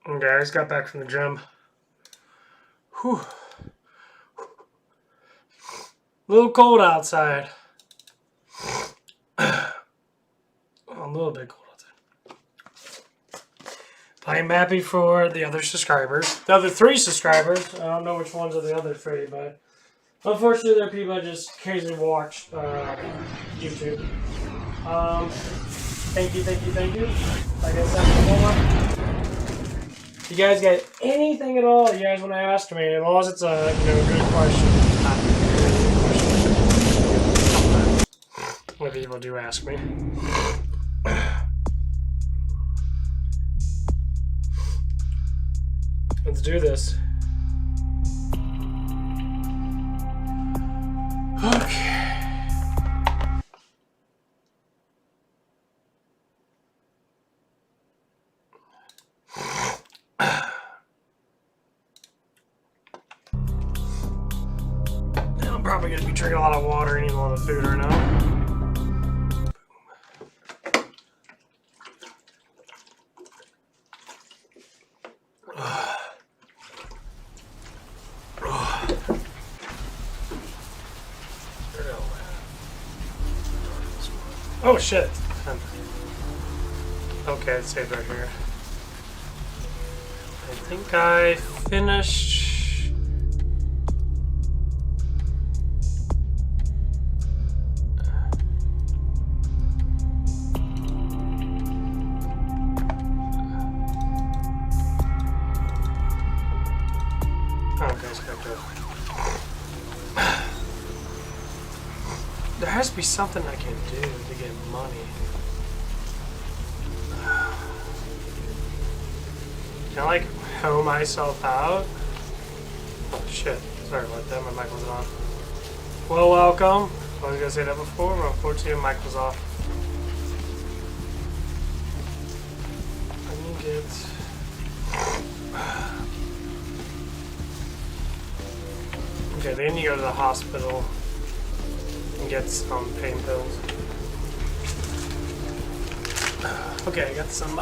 Okay, I just got back from the gym. Whew. A little cold outside. A little bit cold outside. I am happy for the other subscribers. The other 3 subscribers. I don't know which ones are the other 3, but unfortunately, there are people that just occasionally watch YouTube. Thank you. Like I said before, if you guys got anything at all you guys want to ask me, as long as it's a good question. Not when people do ask me. Let's do this. Okay. I'm probably going to be drinking a lot of water and eating a lot of food right now. Oh shit. Okay, it's saved right here. I think I finished. Okay, it's got to. There has to be something I can do to get money. Can I, like, hoe myself out? Oh, shit. Sorry about that. My mic wasn't on. Well, welcome. I was going to say that before, but unfortunately, my mic was off. I need to get... Okay, they need to go to the hospital and get some pain pills. Okay, I got some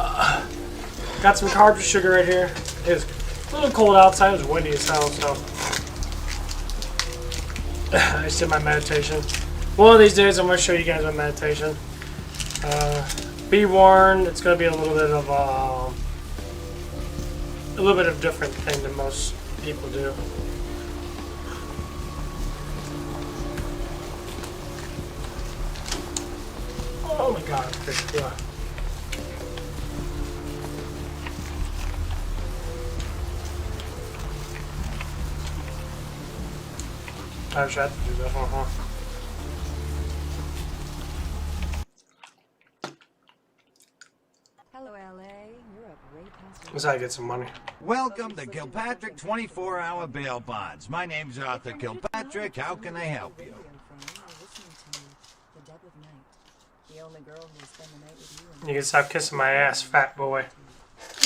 carbs with sugar right here. It was a little cold outside. It was windy as hell, so I just did my meditation. One of these days, I'm going to show you guys my meditation. Be warned, it's going to be a little bit of different thing than most people do. Oh my god, yeah. I wish I had to do that, Hello, LA. You're a great pastor. That's how I get some money. Welcome to Kilpatrick 24-Hour Bail Bonds. My name's Arthur Kilpatrick. How can I help you? You can stop kissing my ass, fat boy.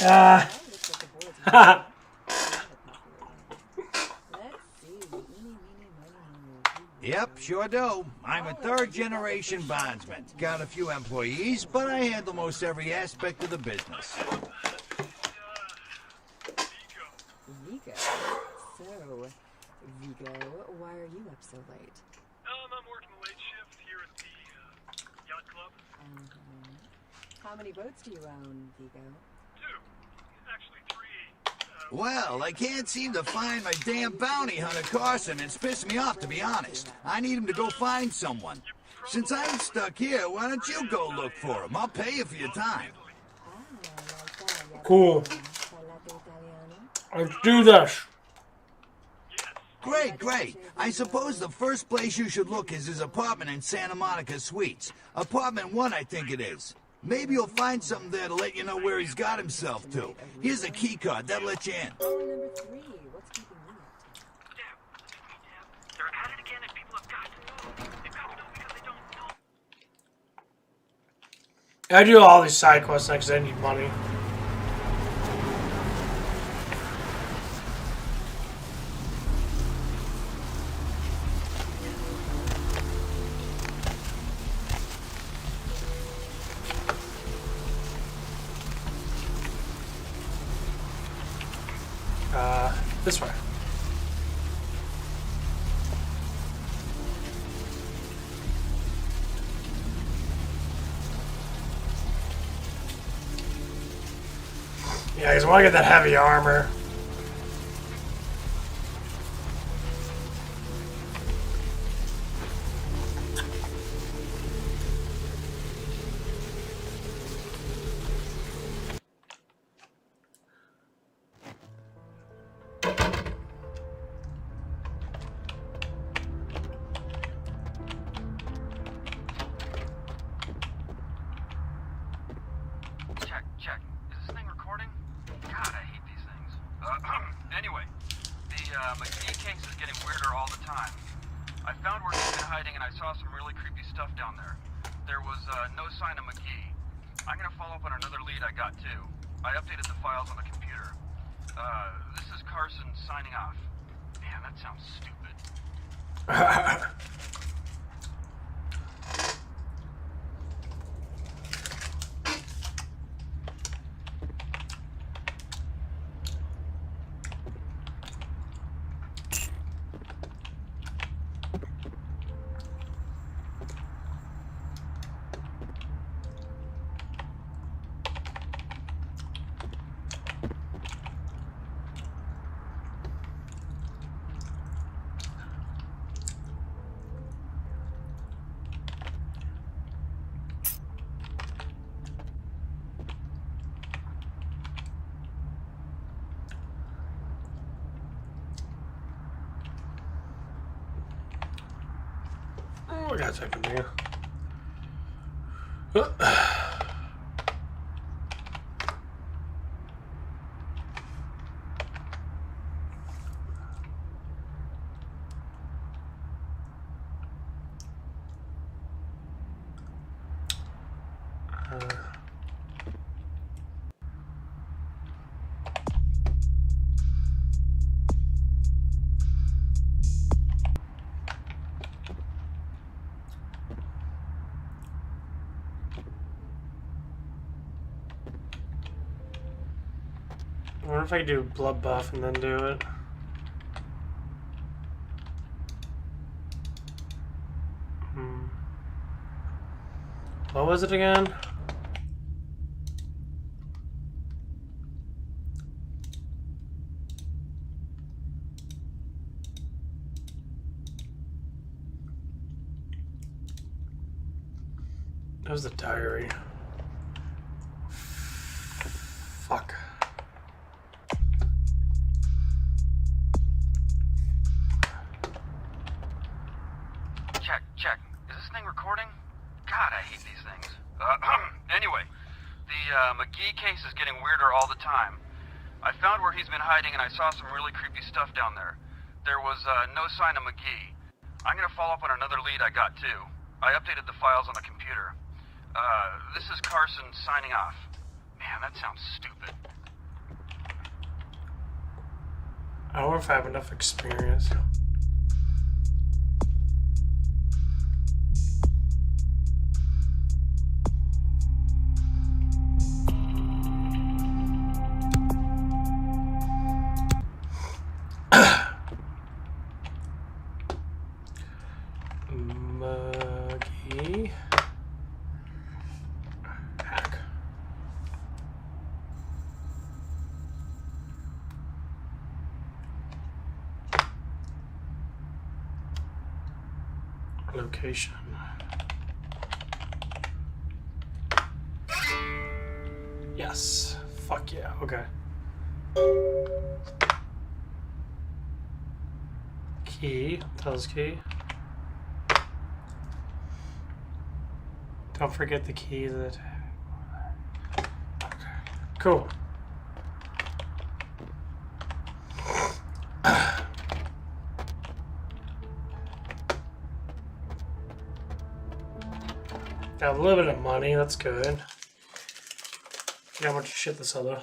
Ah. Yep, sure do. I'm a third-generation bondsman. Got a few employees, but I handle most every aspect of the business. Vigo. So, Vigo, why are you up so late? I'm working the late shift here at the yacht club. How many boats do you own, Vigo? 2. Actually 3. Well, I can't seem to find my damn bounty hunter Carson. It's pissed me off, to be honest. I need him to go find someone. Since I'm stuck here, why don't you go look for him? I'll pay you for your time. Cool. Let's do this. Great, great. I suppose the first place you should look is his apartment in Santa Monica Suites. Apartment 1, I think it is. Maybe you'll find something there to let you know where he's got himself to. Here's a key card. That'll let you in. Number 3, what's keeping you up? They're at it again and people have got to know. They've got to know because they don't know. I do all these side quests because I need money. This way. Yeah, because I want to get that heavy armor. Check. Is this thing recording? God, I hate these things. Anyway, the McGee case is getting weirder all the time. I found where he's been hiding and I saw some really creepy stuff down there. There was no sign of McGee. I'm gonna follow up on another lead I got too. I updated the files on the computer. This is Carson signing off. Man, that sounds stupid. Oh, I got something here. I wonder if I could do blood buff and then do it. What was it again? That was the diary. Fuck. Check. Is this thing recording? God, I hate these things. Anyway, the McGee case is getting weirder all the time. I found where he's been hiding and I saw some really creepy stuff down there. There was no sign of McGee. I'm gonna follow up on another lead I got too. I updated the files on the computer. This is Carson signing off. Man, that sounds stupid. I don't know if I have enough experience. McGee. Hack. Location. Yes. Fuck yeah. Okay. Key. Tells key. Don't forget the key that. Okay. Cool. Got a little bit of money, that's good. See how much shit this other.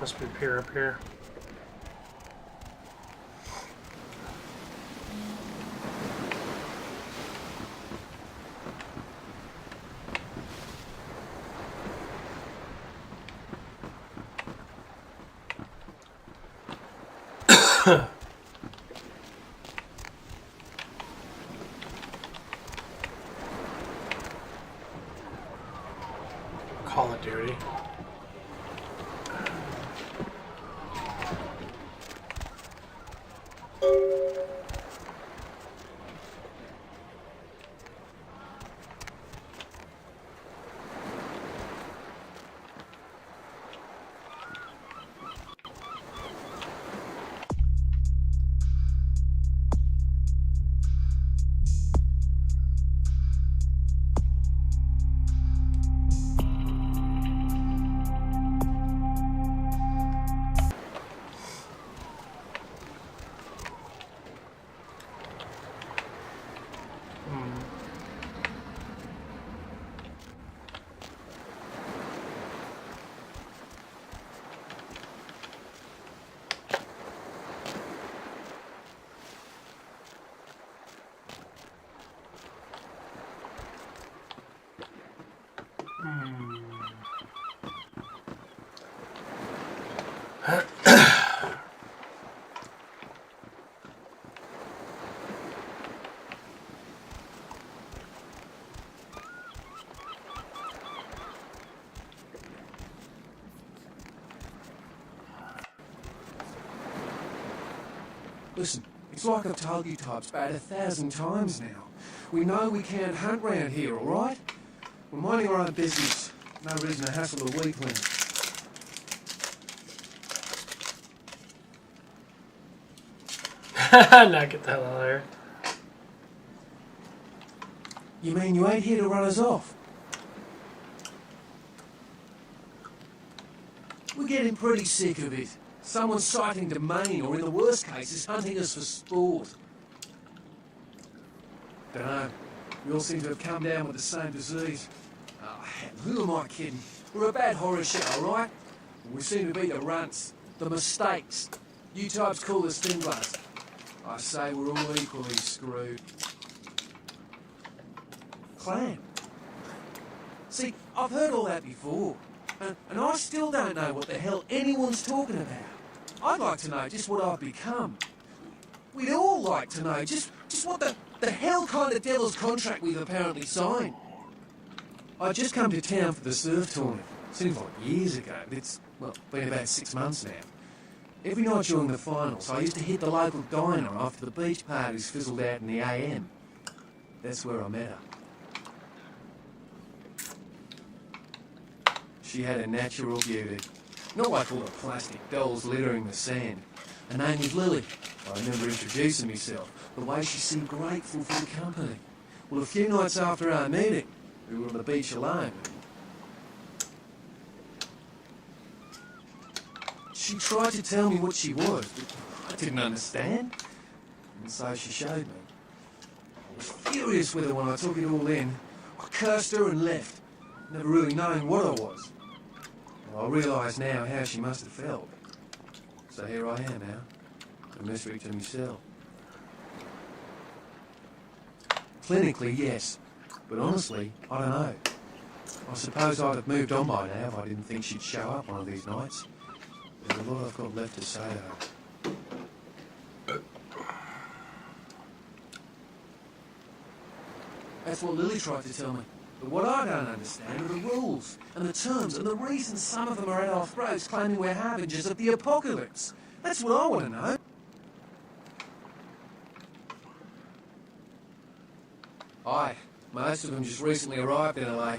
Must be pier up here. Call of Duty. Listen, it's like I've told you types about 1,000 times now. We know we can't hunt round here, alright? We're minding our own business. No reason to hassle the weaklings. Now get the hell out of here. You mean you ain't here to run us off? We're getting pretty sick of it. Someone sighting domain, or in the worst cases, hunting us for sport. Dunno. We all seem to have come down with the same disease. Oh, hell, who am I kidding? We're a bad horror show, alright? We seem to be the runts, the mistakes. You types call us thinglers. I say we're all equally screwed. Clan. See, I've heard all that before, and I still don't know what the hell anyone's talking about. I'd like to know just what I've become. We'd all like to know just what the hell kind of devil's contract we've apparently signed. I just come to town for the surf tournament. Seems like years ago, but it's, well, been about 6 months now. Every night during the finals, I used to hit the local diner after the beach parties fizzled out in the AM. That's where I met her. She had a natural beauty. Not like all the plastic dolls littering the sand. Her name was Lily. I remember introducing myself, the way she seemed grateful for the company. Well, a few nights after our meeting, we were on the beach alone. She tried to tell me what she was, but I didn't understand. And so she showed me. I was furious with her when I took it all in. I cursed her and left, never really knowing what I was. Well, I realise now how she must have felt. So here I am now, a mystery to myself. Clinically, yes, but honestly, I don't know. I suppose I'd have moved on by now if I didn't think she'd show up one of these nights. There's a lot I've got left to say to her. That's what Lily tried to tell me. But what I don't understand are the rules, and the terms, and the reasons some of them are at our throats claiming we're harbingers of the apocalypse. That's what I want to know. Aye, most of them just recently arrived in LA.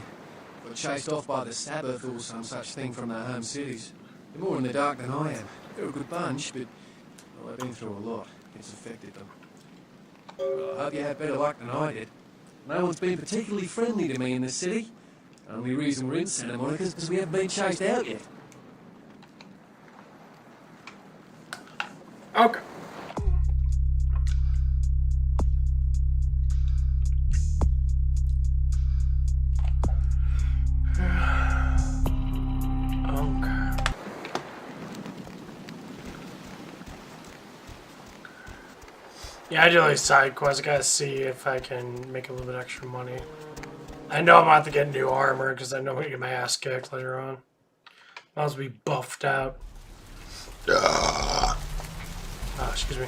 Got chased off by the Sabbath or some such thing from their home cities. They're more in the dark than I am. They're a good bunch, but well, they've been through a lot. It's affected them. Well, I hope you had better luck than I did. No one's been particularly friendly to me in this city. Only reason we're in Santa Monica is because we haven't been chased out yet. Okay. Okay. Yeah, I do like side quests. I gotta see if I can make a little bit extra money. I know I'm gonna have to get new armor because I know I'm gonna get my ass kicked later on. Might as well be buffed out. Excuse me.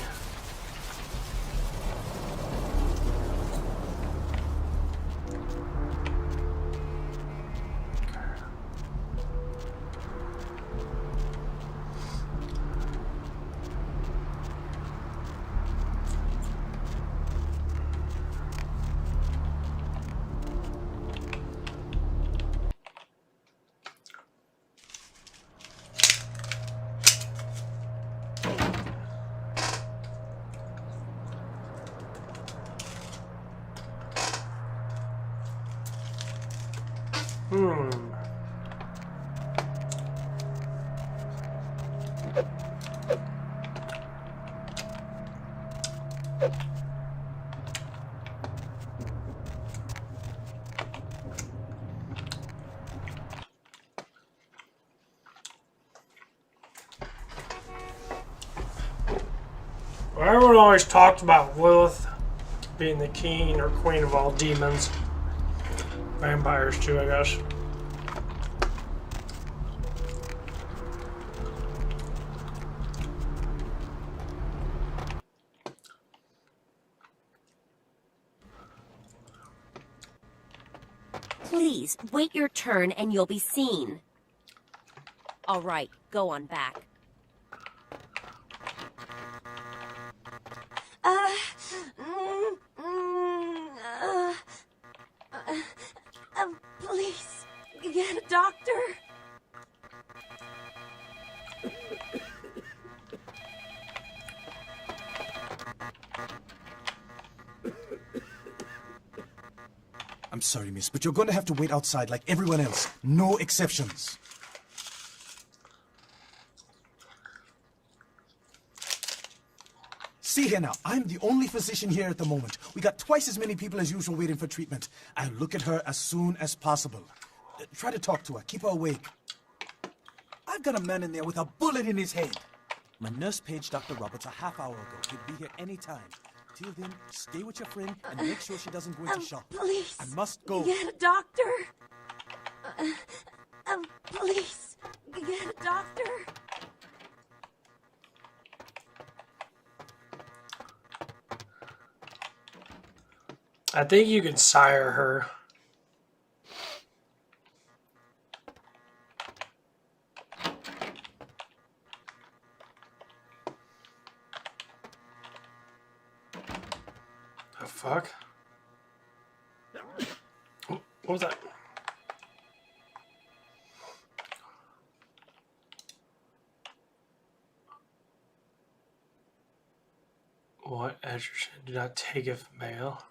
Well, everyone always talked about Lilith being the king or queen of all demons. Vampires too, I guess. Please, wait your turn and you'll be seen. All right, go on back. Please, get a doctor. I'm sorry, miss, but you're going to have to wait outside like everyone else. No exceptions. See here now, I'm the only physician here at the moment. We got twice as many people as usual waiting for treatment. I'll look at her as soon as possible. Try to talk to her, keep her awake. I've got a man in there with a bullet in his head. My nurse paged Dr. Roberts a half hour ago. He'll be here any time. Till then, stay with your friend and make sure she doesn't go into shock. Please, I must go. get a doctor. Please, get a doctor. I think you can sire her. The fuck? What was that? What estrogen do not take if male?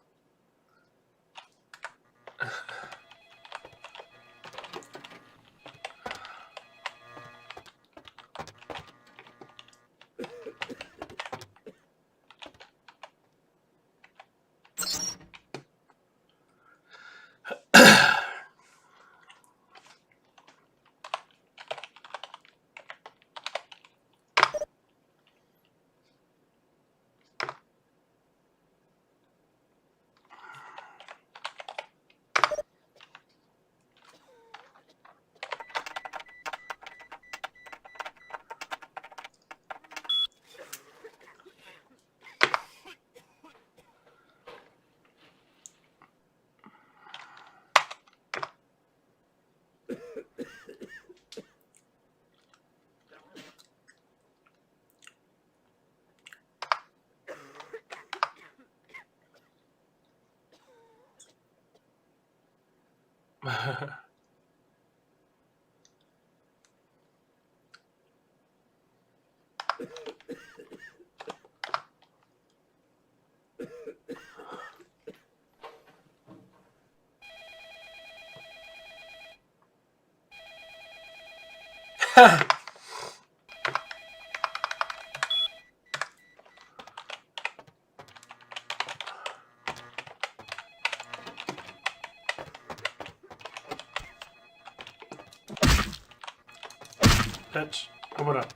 Bitch, open up.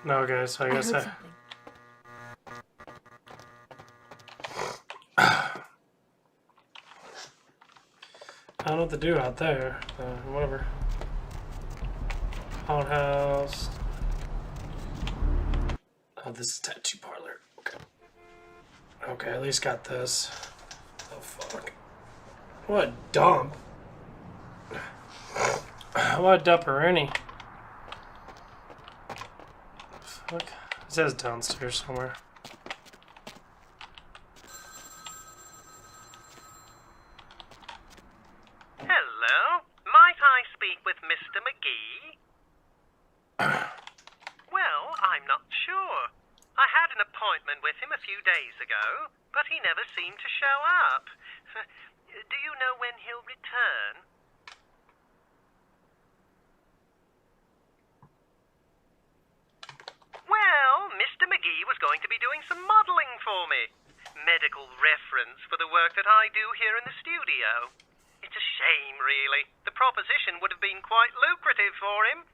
No, okay, so I guess heard I... something. I don't know what to do out there. Whatever. Outhouse. Oh, this is tattoo parlor. Okay. Okay, at least got this. Oh, fuck. What a dump. What a dumperoonie. Fuck. It says downstairs somewhere. Hello? Might I speak with Mr. McGee? Well, I'm not sure. I had an appointment with him a few days ago, but he never seemed to show up. Do you know when he'll return? Well, Mr. McGee was going to be doing some modeling for me. Medical reference for the work that I do here in the studio. It's a shame, really. The proposition would have been quite lucrative for him.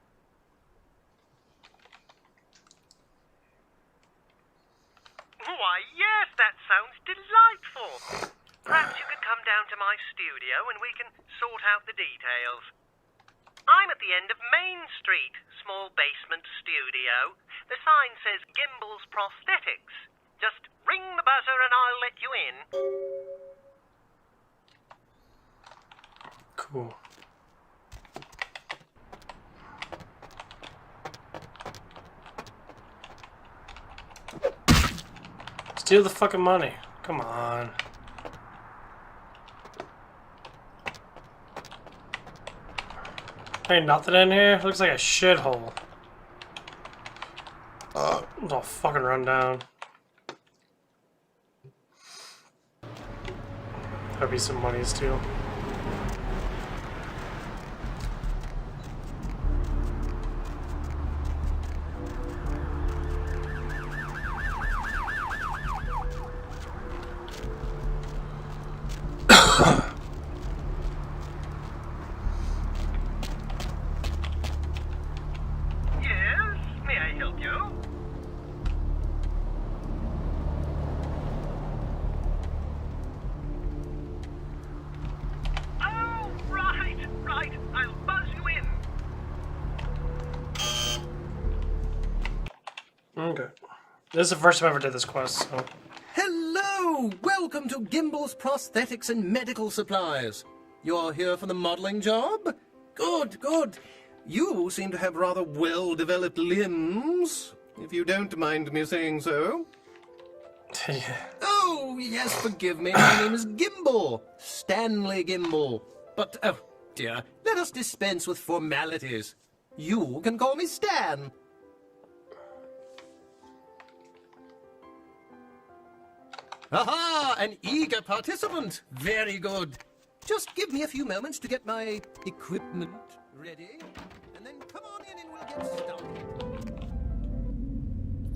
Why, yes, that sounds delightful. Perhaps you could come down to my studio and we can sort out the details. I'm at the end of Main Street, small basement studio. The sign says Gimbel's Prosthetics. Just ring the buzzer and I'll let you in. Cool. Steal the fucking money. Come on. Ain't nothing in here. Looks like a shithole. It's all fucking run down. There'll be some money steal. Yes, may I help you? Oh, right. I'll buzz you in. Okay. This is the first time I ever did this quest, so... Hello! Welcome to Gimbel's Prosthetics and Medical Supplies. You're here for the modeling job? Good. You seem to have rather well-developed limbs, if you don't mind me saying so. Yeah. Oh, yes, forgive me. My name is Gimbel. Stanley Gimbel. But, oh, dear, let us dispense with formalities. You can call me Stan. Aha! An eager participant. Very good. Just give me a few moments to get my equipment ready, and then come on in and we'll get started.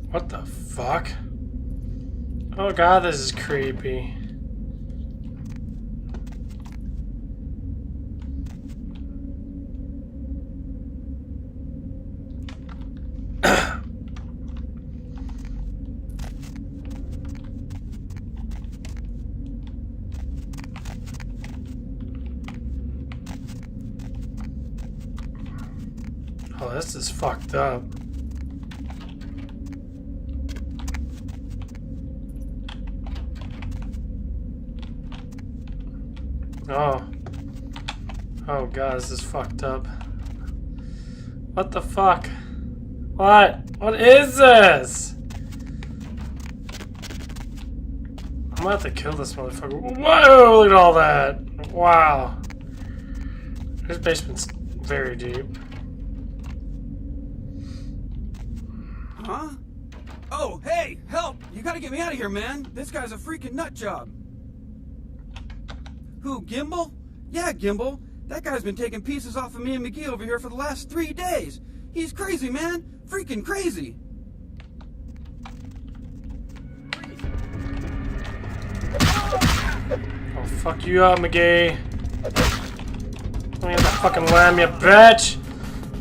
What the fuck? Oh god, this is creepy. Oh, this is fucked up. Oh god, this is fucked up. What the fuck? What? What is this? I'm gonna have to kill this motherfucker. Whoa, look at all that. Wow. This basement's very deep. Huh? Oh, hey, help! You gotta get me out of here, man! This guy's a freaking nut job! Who, Gimbel? Yeah, Gimbel. That guy's been taking pieces off of me and McGee over here for the last 3 days. He's crazy, man! Freaking crazy! Oh, fuck you up, McGee. Let me have that fucking lamb, you bitch!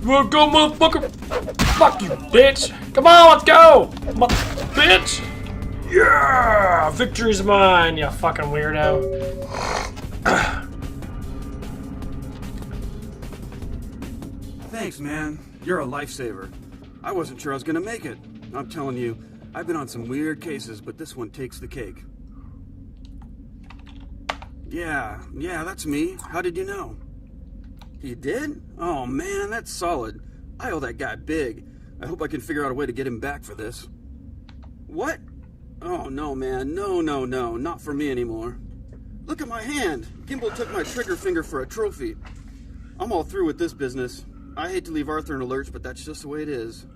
Go, motherfucker! Fuck you, bitch! Come on, let's go! Bitch! Yeah! Victory's mine, you fucking weirdo. Thanks, man. You're a lifesaver. I wasn't sure I was gonna make it. I'm telling you, I've been on some weird cases, but this one takes the cake. Yeah, that's me. How did you know? You did? Oh man, that's solid. I owe that guy big. I hope I can figure out a way to get him back for this. What? Oh no, man. No, not for me anymore. Look at my hand. Gimbal took my trigger finger for a trophy. I'm all through with this business. I hate to leave Arthur in a lurch, but that's just the way it is.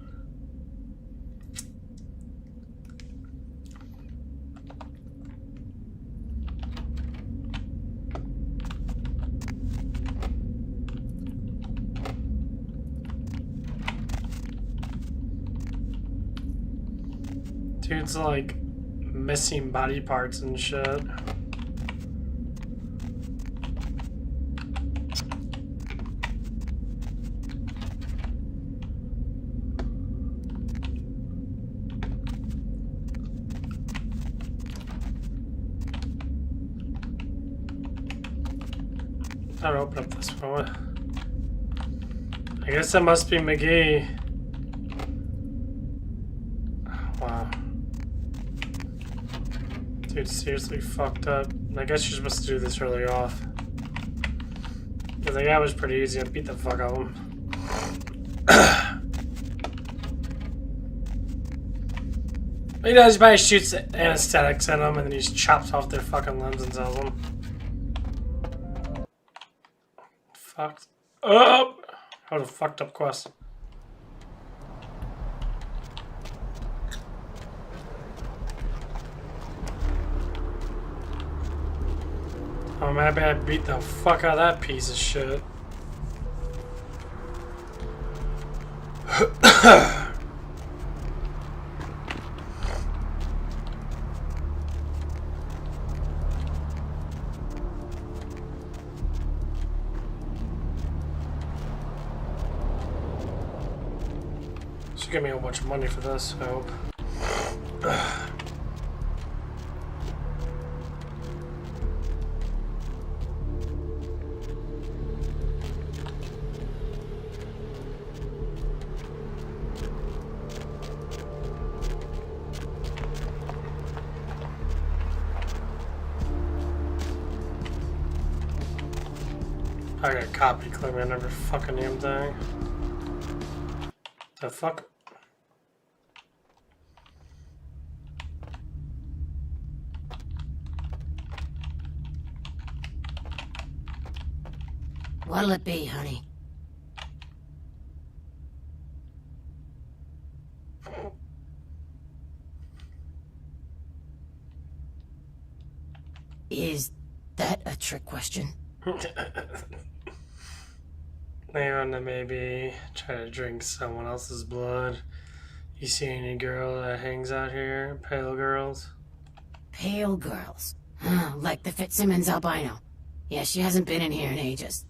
Dude's like missing body parts and shit. I'll open up this one. I guess that must be McGee. Wow. Dude, seriously fucked up. I guess you're supposed to do this early off. Because the guy was pretty easy. I beat the fuck out of him. He does, he probably shoots anesthetics at them and then he just chops off their fucking limbs and sells them. Fucked up! That was a fucked up quest. I'm happy I beat the fuck out of that piece of shit. Should give me a bunch of money for this, I hope. I got copy clear on every fucking damn thing. The fuck? What'll it be, honey? Is that a trick question? Leona, maybe try to drink someone else's blood. You see any girl that hangs out here? Pale girls? Pale girls. Huh, like the Fitzsimmons albino. Yeah, she hasn't been in here in ages.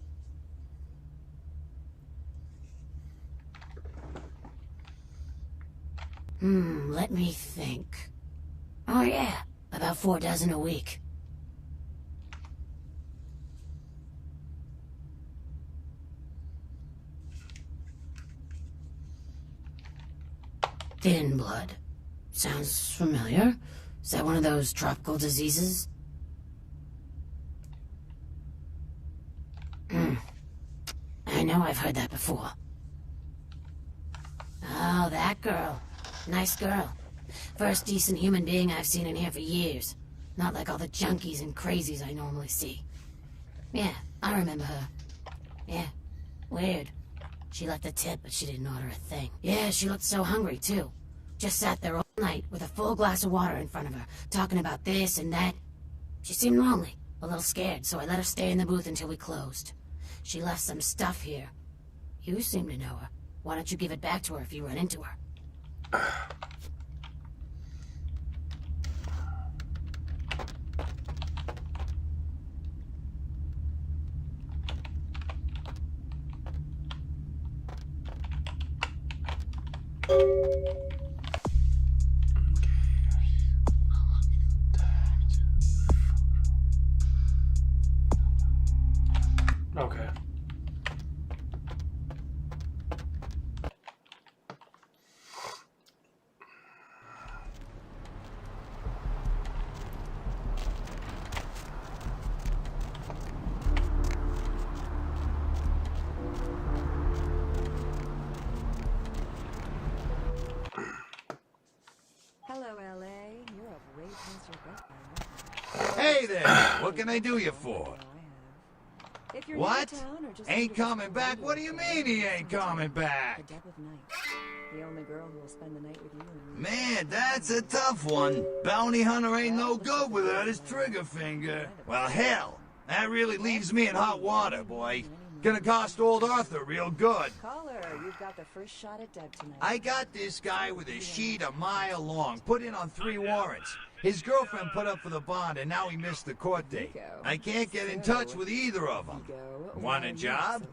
Let me think. Oh yeah, about 4 dozen a week. Thin blood. Sounds familiar. Is that one of those tropical diseases? I know I've heard that before. Oh, that girl. Nice girl. First decent human being I've seen in here for years. Not like all the junkies and crazies I normally see. Yeah, I remember her. Yeah, weird. She left a tip, but she didn't order a thing. Yeah, she looked so hungry, too. Just sat there all night with a full glass of water in front of her, talking about this and that. She seemed lonely, a little scared, so I let her stay in the booth until we closed. She left some stuff here. You seem to know her. Why don't you give it back to her if you run into her? Hey there, what can I do you for? If you're What? near town or just Ain't need to coming spend back? the What do you mean he ain't coming back? The Deb of Night. The only girl who will spend the night with you and Man, that's a tough one. Bounty hunter ain't no good without his trigger finger. Well, hell, that really leaves me in hot water, boy. Gonna cost old Arthur real good. Caller, you've got the first shot at Deb tonight. I got this guy with a sheet a mile long, put in on 3 warrants. His girlfriend put up for the bond, and now he missed the court date. I can't get in touch with either of them. Want a job?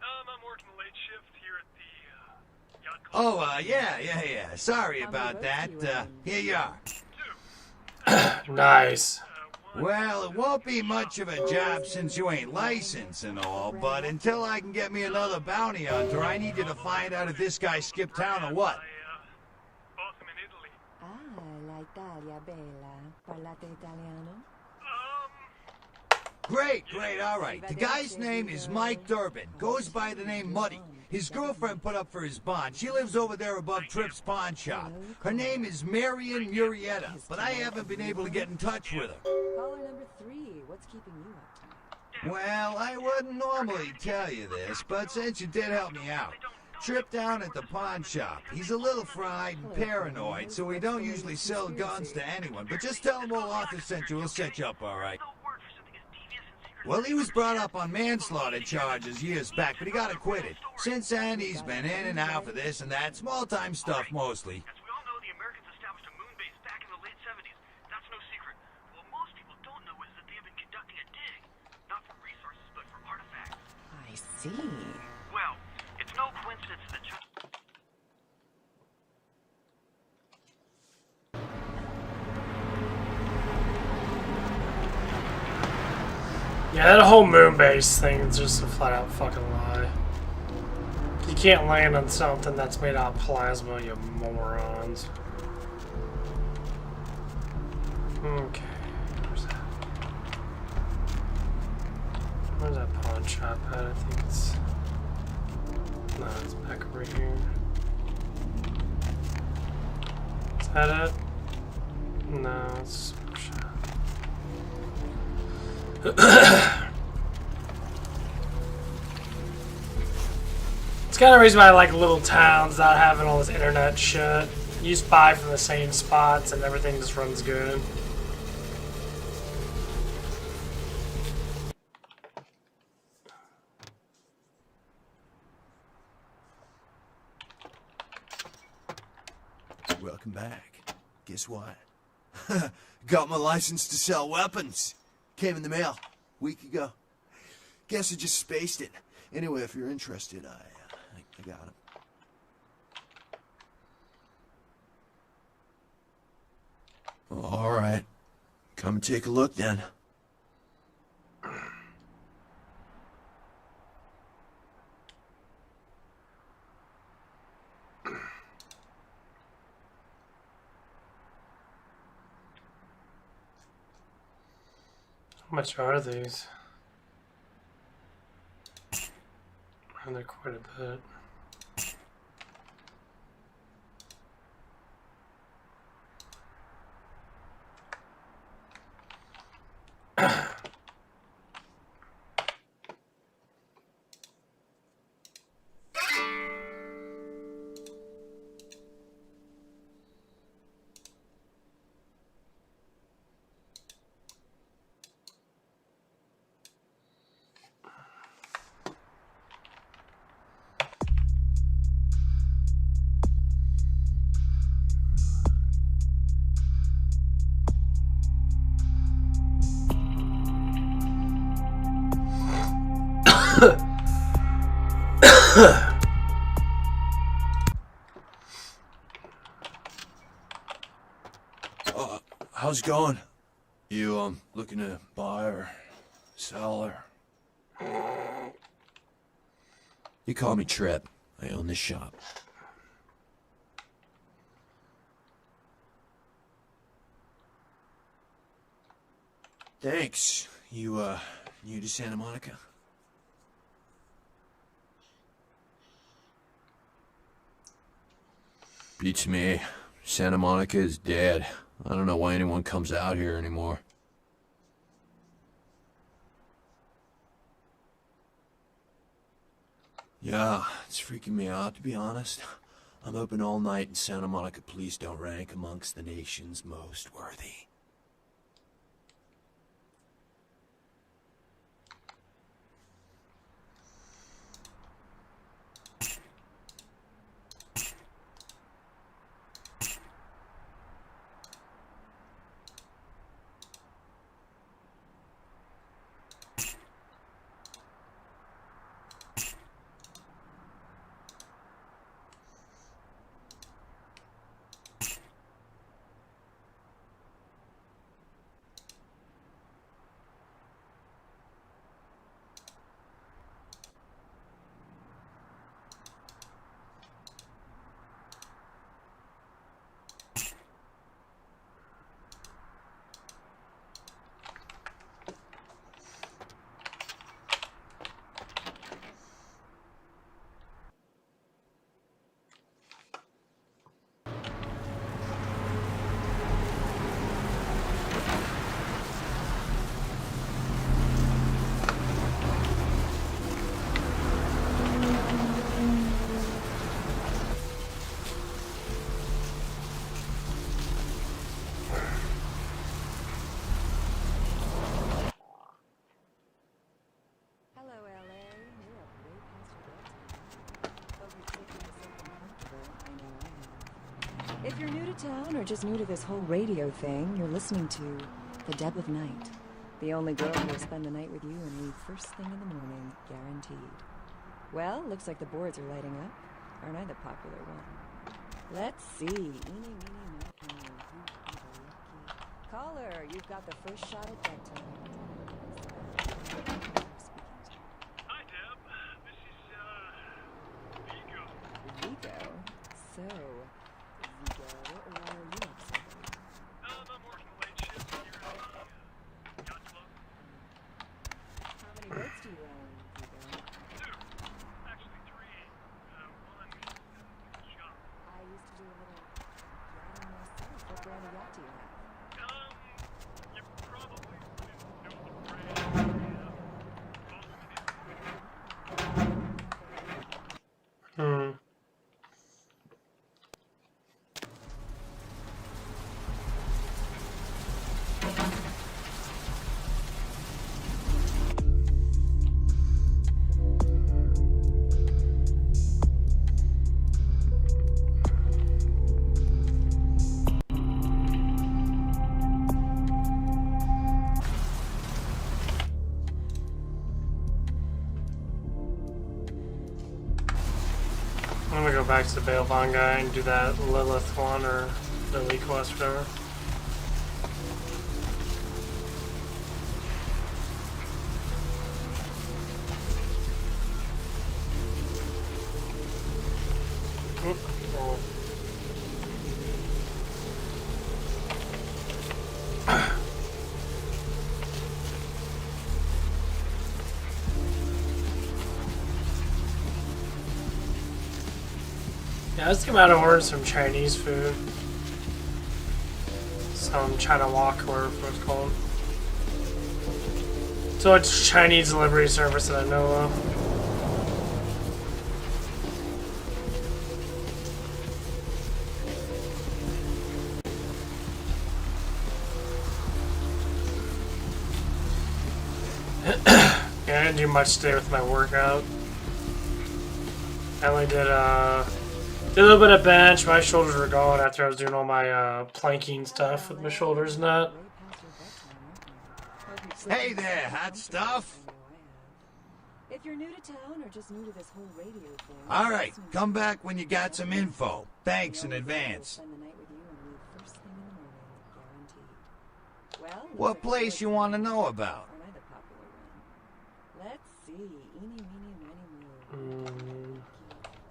I'm working the late shift here at the yacht club. Oh, yeah. Sorry about that. Here you are. Nice. Well, it won't be much of a job since you ain't licensed and all, but until I can get me another bounty hunter, I need you to find out if this guy skipped town or what. Bought them in Italy. Ah, l'Italia bella. Parlate italiano? Great, all right. The guy's name is Mike Durbin. Goes by the name Muddy. His girlfriend put up for his bond. She lives over there above Tripp's pawn shop. Her name is Marion Murrieta, but I haven't been able to get in touch with her. Caller number 3, what's keeping you up tonight? Well, I wouldn't normally tell you this, but since you did help me out. Trip down at the pawn shop. He's a little fried and paranoid, so he don't usually sell guns to anyone. But just tell him old Arthur sent you. He'll set you up all right. Well, he was brought up on manslaughter charges years back, but he got acquitted. Since then, he's been in and out for this and that. Small-time stuff, mostly. As we all know, the Americans established a moon base back in the late 70s. That's no secret. What most people don't know is that they have been conducting a dig. Not for resources, but for artifacts. I see. Well, it's no coincidence that Yeah, that whole moon base thing is just a flat out fucking lie. You can't land on something that's made out of plasma, you morons. Okay, where's that? Where's that pawn shop at? I think it's... No, it's back over here. Is that it? No, it's a shop. It's kind of the reason why I like little towns not having all this internet shit. You just buy from the same spots and everything just runs good. Welcome back. Guess what? Got my license to sell weapons. Came in the mail a week ago. Guess I just spaced it. Anyway, if you're interested, I got him. All right. Come take a look then. How much are these? And they're quite a bit. How's it going? You, looking to buy or sell or... You call me Trip. I own this shop. Thanks. You, new to Santa Monica? Beats me. Santa Monica is dead. I don't know why anyone comes out here anymore. Yeah, it's freaking me out, to be honest. I'm hoping all night and Santa Monica police don't rank amongst the nation's most worthy. If you're new to town or just new to this whole radio thing, you're listening to The Deb of Night. The only girl who will spend the night with you and leave first thing in the morning, guaranteed. Well, looks like the boards are lighting up. Aren't I the popular one? Let's see. Eeny, meeny, miny, moe. Caller, you've got the first shot at bedtime. Hi, Deb. This is, Vigo. Vigo? So, Vigo, why are you upset? I'm working late shift here at the, yacht club. How many boats do you own, Vigo? 2. Actually 3. One in the shop. I used to do a little yachting myself. What brand of yacht do you have? You probably know the brand. I'm gonna go back to the Bail Bond guy and do that Lilith one or the Elite quest, whatever. Yeah, let's come out and order some Chinese food. Some China Walk, or whatever it's called. So it's Chinese delivery service that I know of. Yeah, I didn't do much today with my workout. I only did a little bit of bench. My shoulders were going after I was doing all my planking stuff with my shoulders and that. Hey there, hot stuff. If you're new to town or just new to this whole radio thing. All right, come back when you got some info. Thanks in advance. What place you want to know about? Let's see. Eeny, meeny, miny, moe.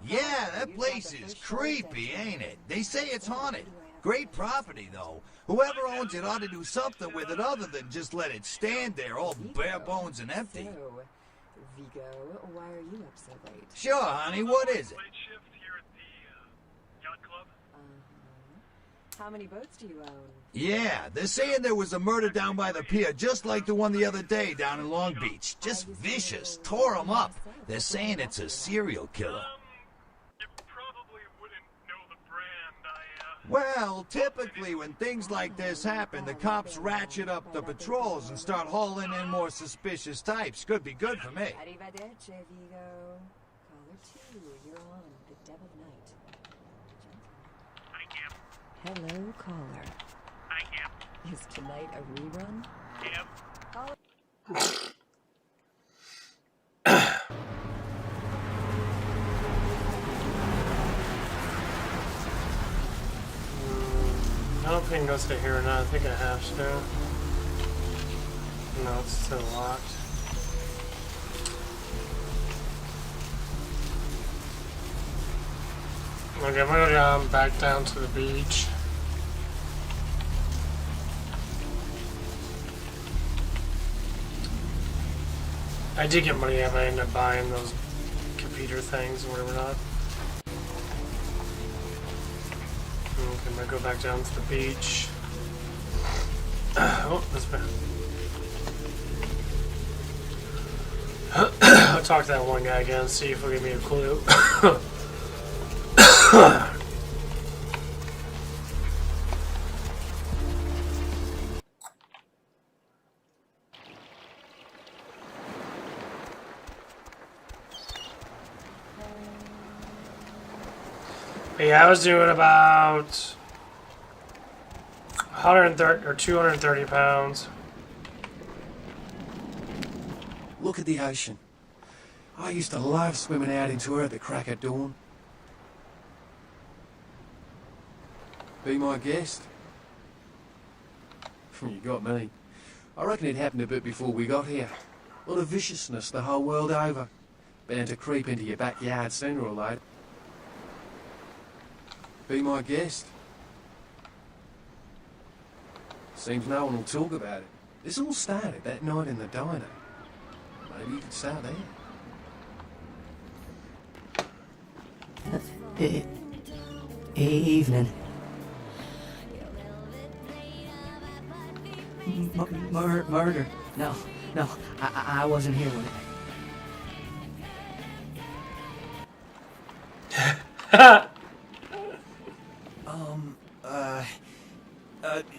Yeah, that place is creepy, ain't it? They say it's haunted. Great property, though. Whoever owns it ought to do something with it other than just let it stand there all bare bones and empty. So, Vigo, why are you up so late? Sure, honey, what is it? Late shift here at the, yacht club. How many boats do you own? Yeah, they're saying there was a murder down by the pier, just like the one the other day down in Long Beach. Just vicious, tore 'em up. They're saying it's a serial killer. You probably wouldn't know the brand. Well, typically when things like this happen, the cops ratchet up the patrols and start hauling in more suspicious types. Could be good for me. Arrivederci, Vigo. Caller 2, you're on the Dead of Night. Hello, caller. Is tonight a rerun? I don't think it goes to here or not. I think I have to. No, it's still locked. Okay, I'm gonna go back down to the beach. I did get money if I ended up buying those computer things or whatever not. Okay, I'm gonna go back down to the beach. Oh, that's bad. I'll talk to that one guy again, see if he'll give me a clue. But yeah, I was doing about 130 or 230 pounds. Look at the ocean. I used to love swimming out into her at the crack of dawn. Be my guest. You got me. I reckon it happened a bit before we got here. A lot of viciousness the whole world over. Bound to creep into your backyard sooner or later. Be my guest. Seems no one will talk about it. This all started that night in the diner. Maybe you could start there. Evening. Murder. No, I wasn't here when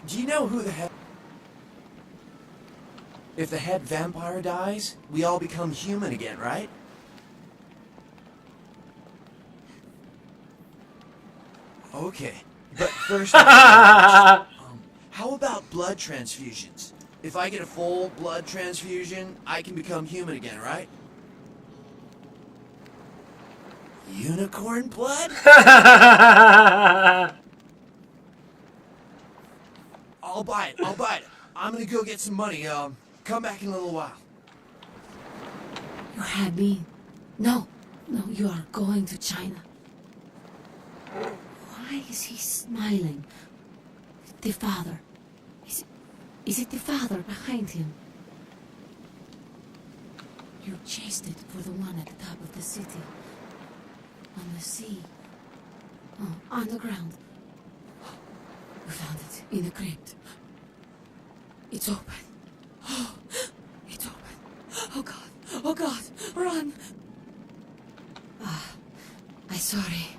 Do you know who the head... If the head vampire dies, we all become human again, right? Okay, but first... how about blood transfusions? If I get a full blood transfusion, I can become human again, right? Unicorn blood? I'll buy it. I'm gonna go get some money. Come back in a little while. You had me. No, you are going to China. Why is he smiling? The father. Is it the father behind him? You chased it for the one at the top of the city. On the sea. Oh, on the ground. You found it in the crypt. It's open. Oh, it's open. Oh God, run! I'm sorry.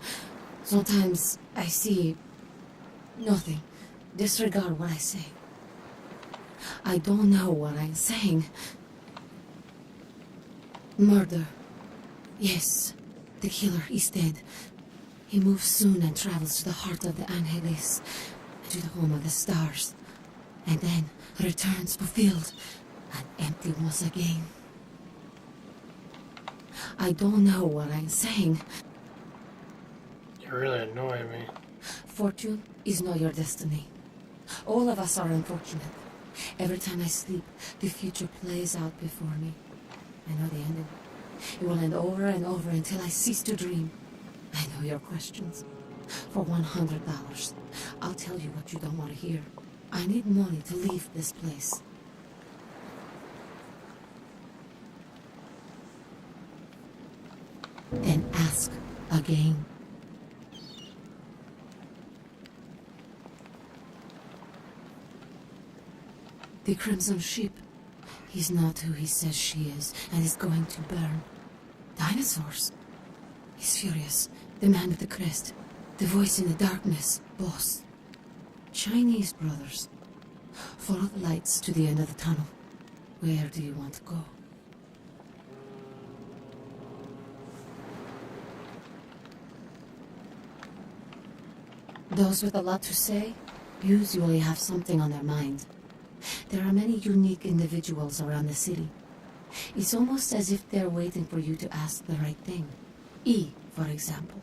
Sometimes I see nothing. Disregard what I say. I don't know what I'm saying. Murder. Yes, the killer is dead. He moves soon and travels to the heart of the Angeles, to the home of the stars, and then returns fulfilled and empty once again. I don't know what I'm saying. You really annoy me. Fortune is not your destiny. All of us are unfortunate. Every time I sleep, the future plays out before me. I know the ending. It will end over and over until I cease to dream. I know your questions. For $100, I'll tell you what you don't want to hear. I need money to leave this place. Then ask again. The Crimson Ship. He's not who he says she is, and is going to burn. Dinosaurs. He's furious. The man with the crest. The voice in the darkness. Boss. Chinese brothers. Follow the lights to the end of the tunnel. Where do you want to go? Those with a lot to say usually have something on their mind. There are many unique individuals around the city. It's almost as if they're waiting for you to ask the right thing. E, for example.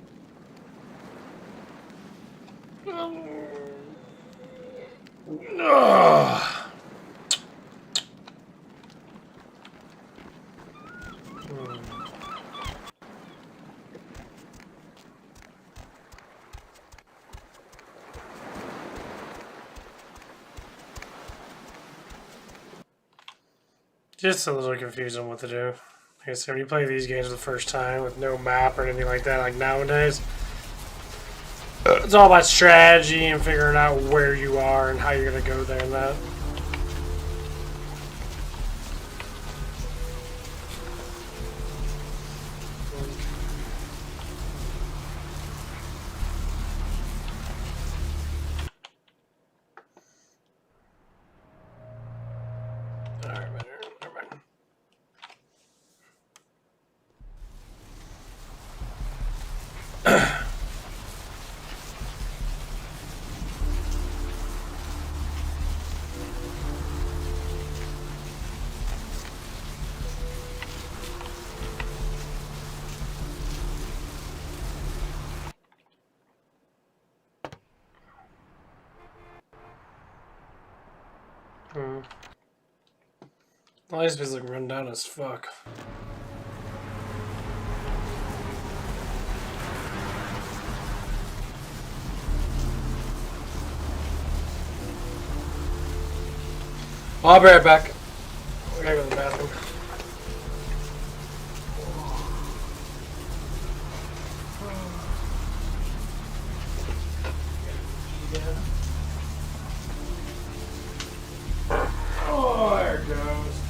Just a little confused on what to do. Like I said, when you play these games the first time with no map or anything like that, like nowadays, it's all about strategy and figuring out where you are and how you're going to go there and that. Well, this place like run down as fuck. Well, I'll be right back. I gotta go to the bathroom. Oh, there it goes.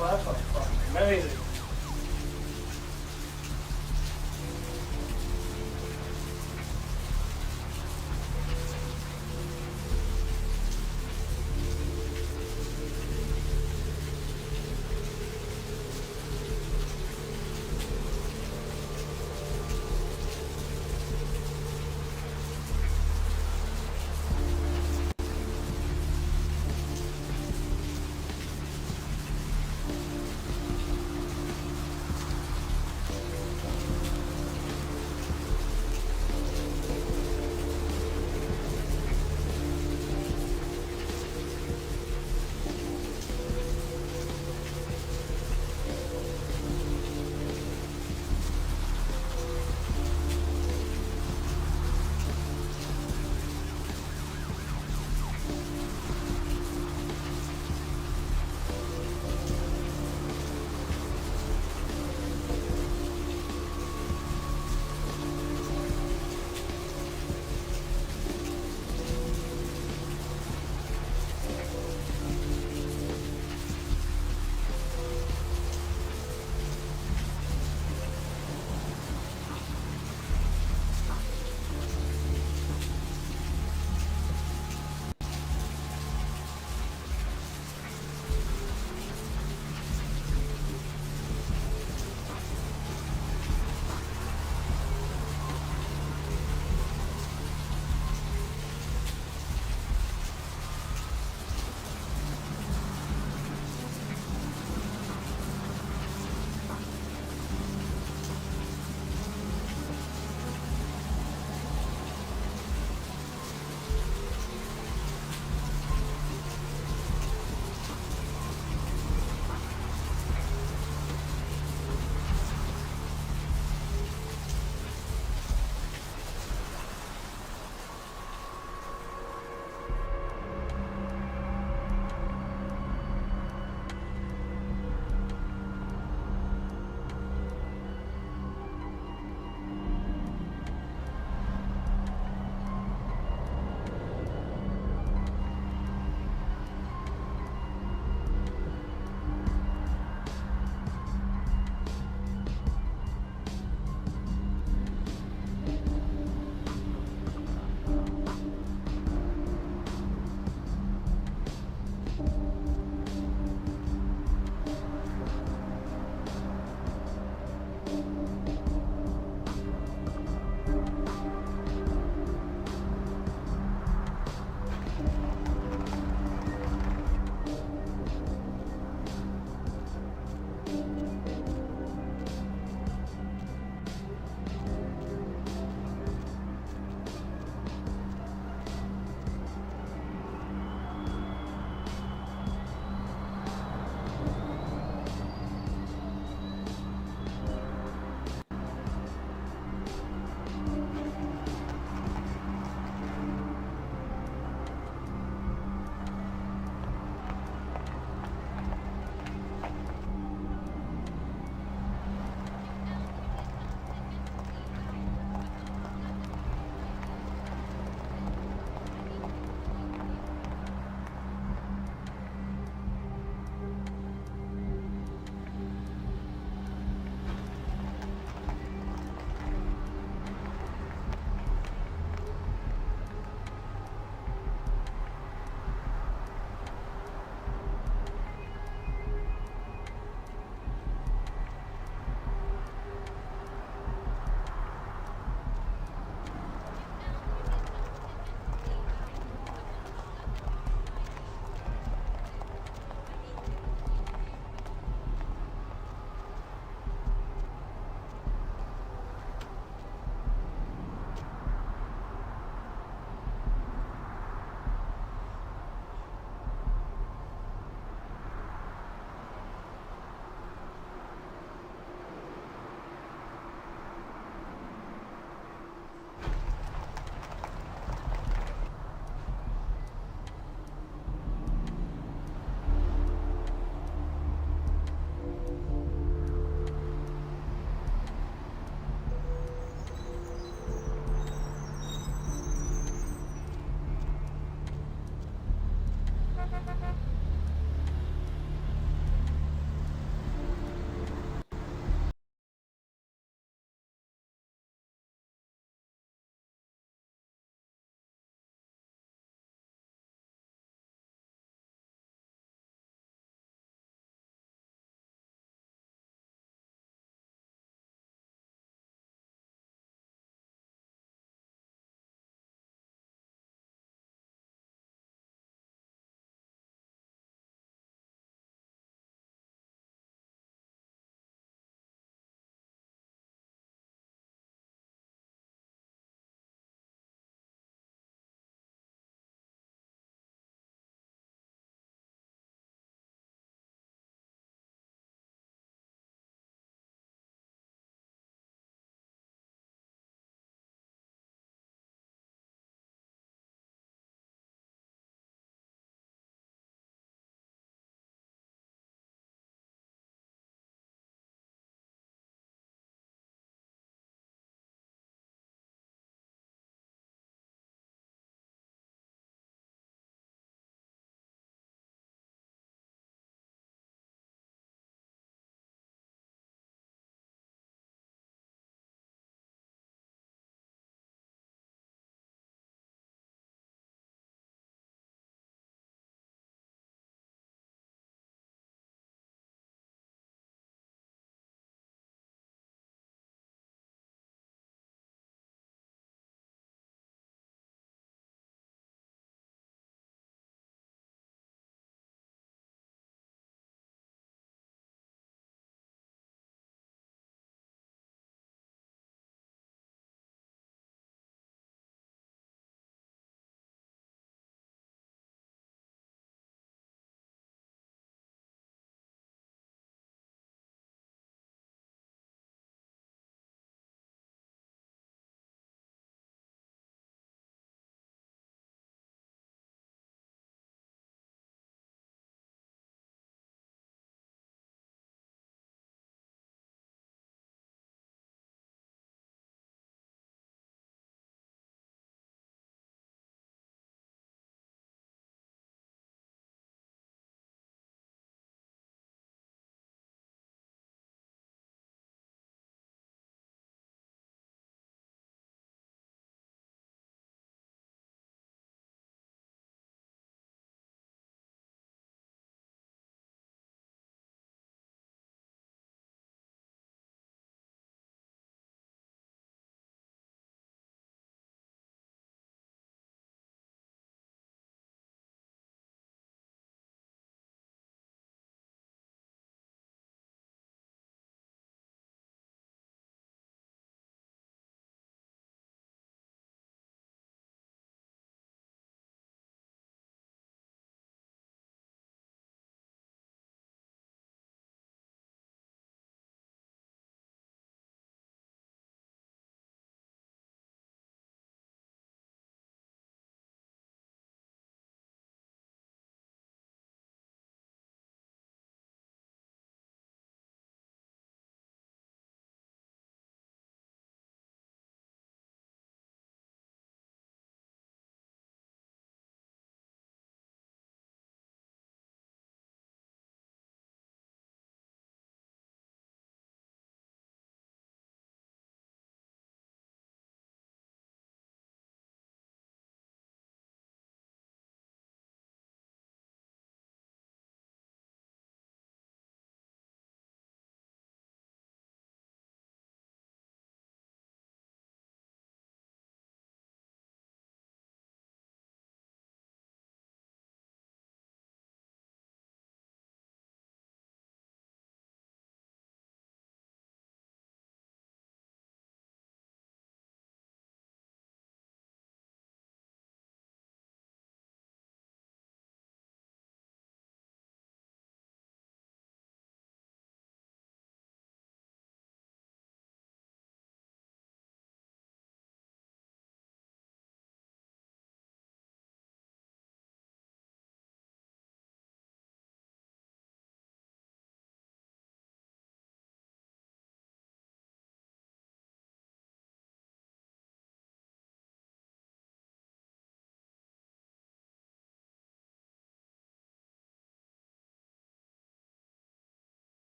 Oh, that's like fucking amazing.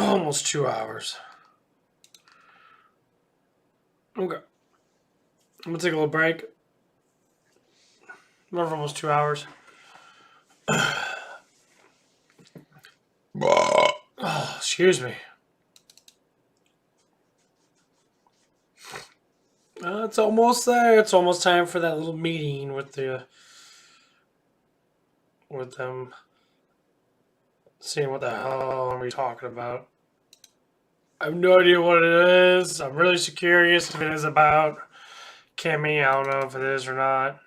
almost 2 hours. Okay. I'm gonna take a little break. We're for almost 2 hours. Oh, excuse me. It's almost there. It's almost time for that little meeting with them. Seeing what the hell are we talking about. I have no idea what it is. I'm really curious if it is about Kimmy. I don't know if it is or not.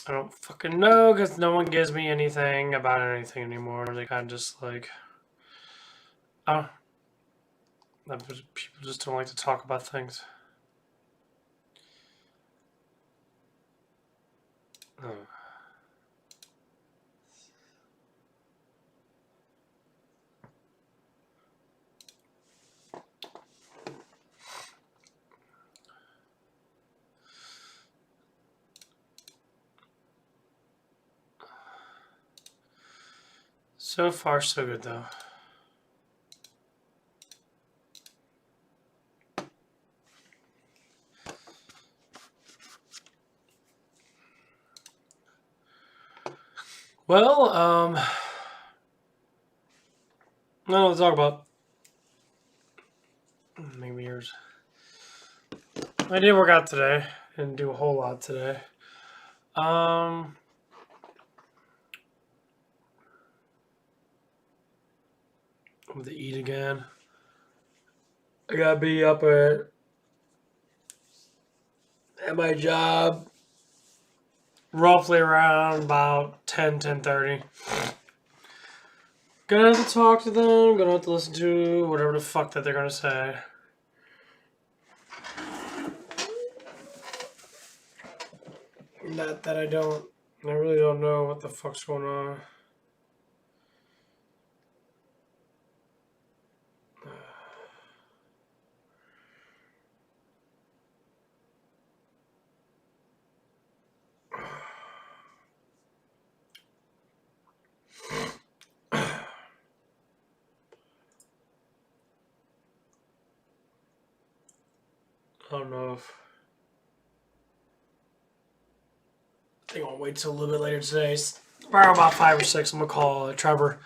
I don't fucking know because no one gives me anything about anything anymore. They kind of just like, people just don't like to talk about things. Oh. So far, so good, though. Well, I don't know what to talk about. Maybe yours. I did work out today. Didn't do a whole lot today. I'm gonna eat again. I gotta be up at my job roughly around about 10:30. Gonna have to talk to them, gonna have to listen to whatever the fuck that they're gonna say. Not that I really don't know what the fuck's going on. I don't know if... I think I'll wait till a little bit later today. Around about 5 or 6, I'm going to call Trevor.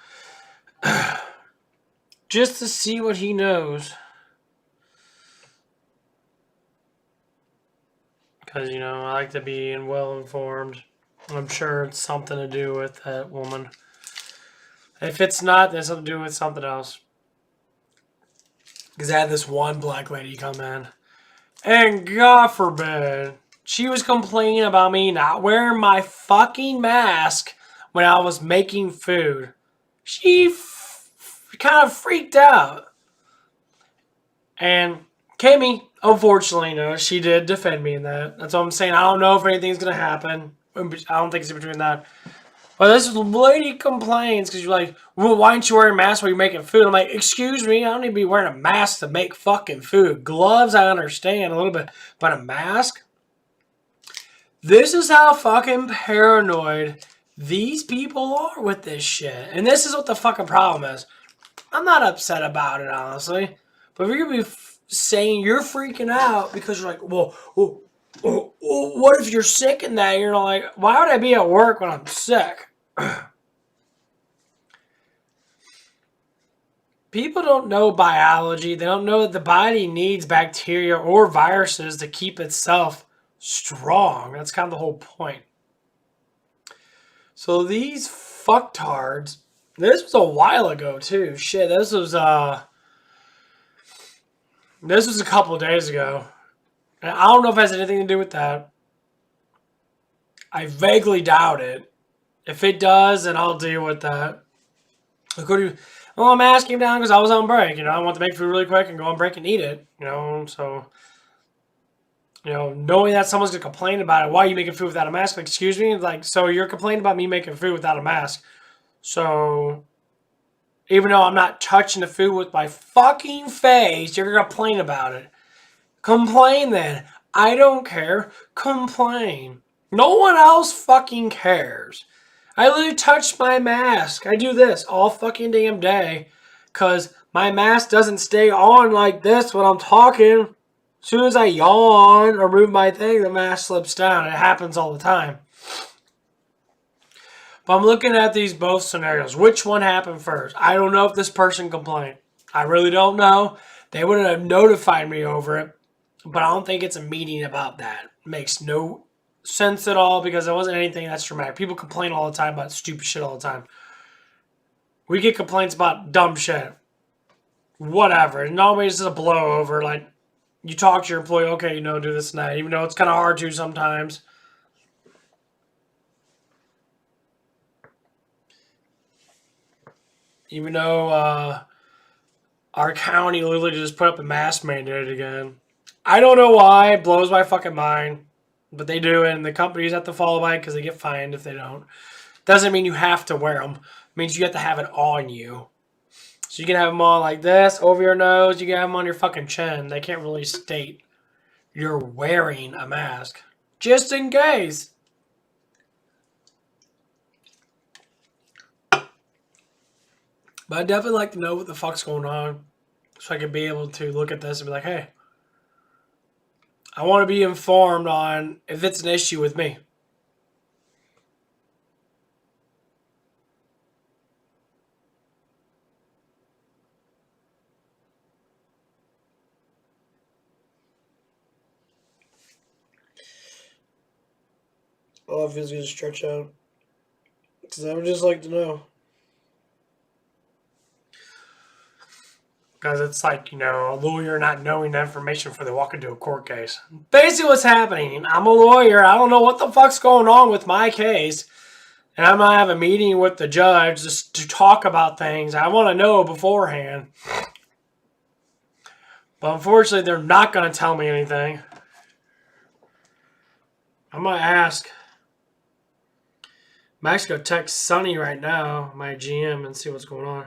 Just to see what he knows. Because, you know, I like to be well informed. I'm sure it's something to do with that woman. If it's not, there's something to do with something else. Because I had this one black lady come in. And God forbid, she was complaining about me not wearing my fucking mask when I was making food. She kind of freaked out. And Kimmy, unfortunately, she did defend me in that. That's what I'm saying. I don't know if anything's going to happen. I don't think it's in between that. But this lady complains because you're like, well, why aren't you wearing a mask while you're making food? I'm like, excuse me, I don't need to be wearing a mask to make fucking food. Gloves, I understand a little bit. But a mask? This is how fucking paranoid these people are with this shit. And this is what the fucking problem is. I'm not upset about it, honestly. But if you're going to be saying you're freaking out because you're like, well, what if you're sick in that? You're like, why would I be at work when I'm sick? People don't know biology. They don't know that the body needs bacteria or viruses to keep itself strong. That's kind of the whole point. So these fucktards, this was a while ago too. Shit, this was a couple of days ago. And I don't know if it has anything to do with that. I vaguely doubt it. If it does, then I'll deal with that. Well, I'm asking him down because I was on break. I want to make food really quick and go on break and eat it. So, knowing that someone's going to complain about it. Why are you making food without a mask? Like, excuse me? Like, so you're complaining about me making food without a mask. So, even though I'm not touching the food with my fucking face, you're going to complain about it. Complain then. I don't care. Complain. No one else fucking cares. I literally touch my mask. I do this all fucking damn day because my mask doesn't stay on like this when I'm talking. As soon as I yawn or move my thing, the mask slips down. It happens all the time. But I'm looking at these both scenarios. Which one happened first? I don't know if this person complained. I really don't know. They wouldn't have notified me over it. But I don't think it's a meeting about that. It makes no sense at all because it wasn't anything that's dramatic. People complain all the time about stupid shit all the time. We get complaints about dumb shit. Whatever. And always is a blowover. Like, you talk to your employee, okay, you know, do this and that. Even though it's kind of hard to sometimes. Even though our county literally just put up a mask mandate again. I don't know why. It blows my fucking mind. But they do, and the companies have to follow by it because they get fined if they don't. Doesn't mean you have to wear them. It means you have to have it on you. So you can have them on like this, over your nose. You can have them on your fucking chin. They can't really state you're wearing a mask. Just in case. But I'd definitely like to know what the fuck's going on. So I could be able to look at this and be like, hey, I want to be informed on if it's an issue with me. I love if it's going to stretch out. Because I would just like to know. Because it's like, you know, a lawyer not knowing the information before they walk into a court case. Basically what's happening, I'm a lawyer. I don't know what the fuck's going on with my case. And I'm going to have a meeting with the judge just to talk about things. I want to know beforehand. But unfortunately, they're not going to tell me anything. I'm going to ask. I'm actually going to text Sonny right now, my GM, and see what's going on.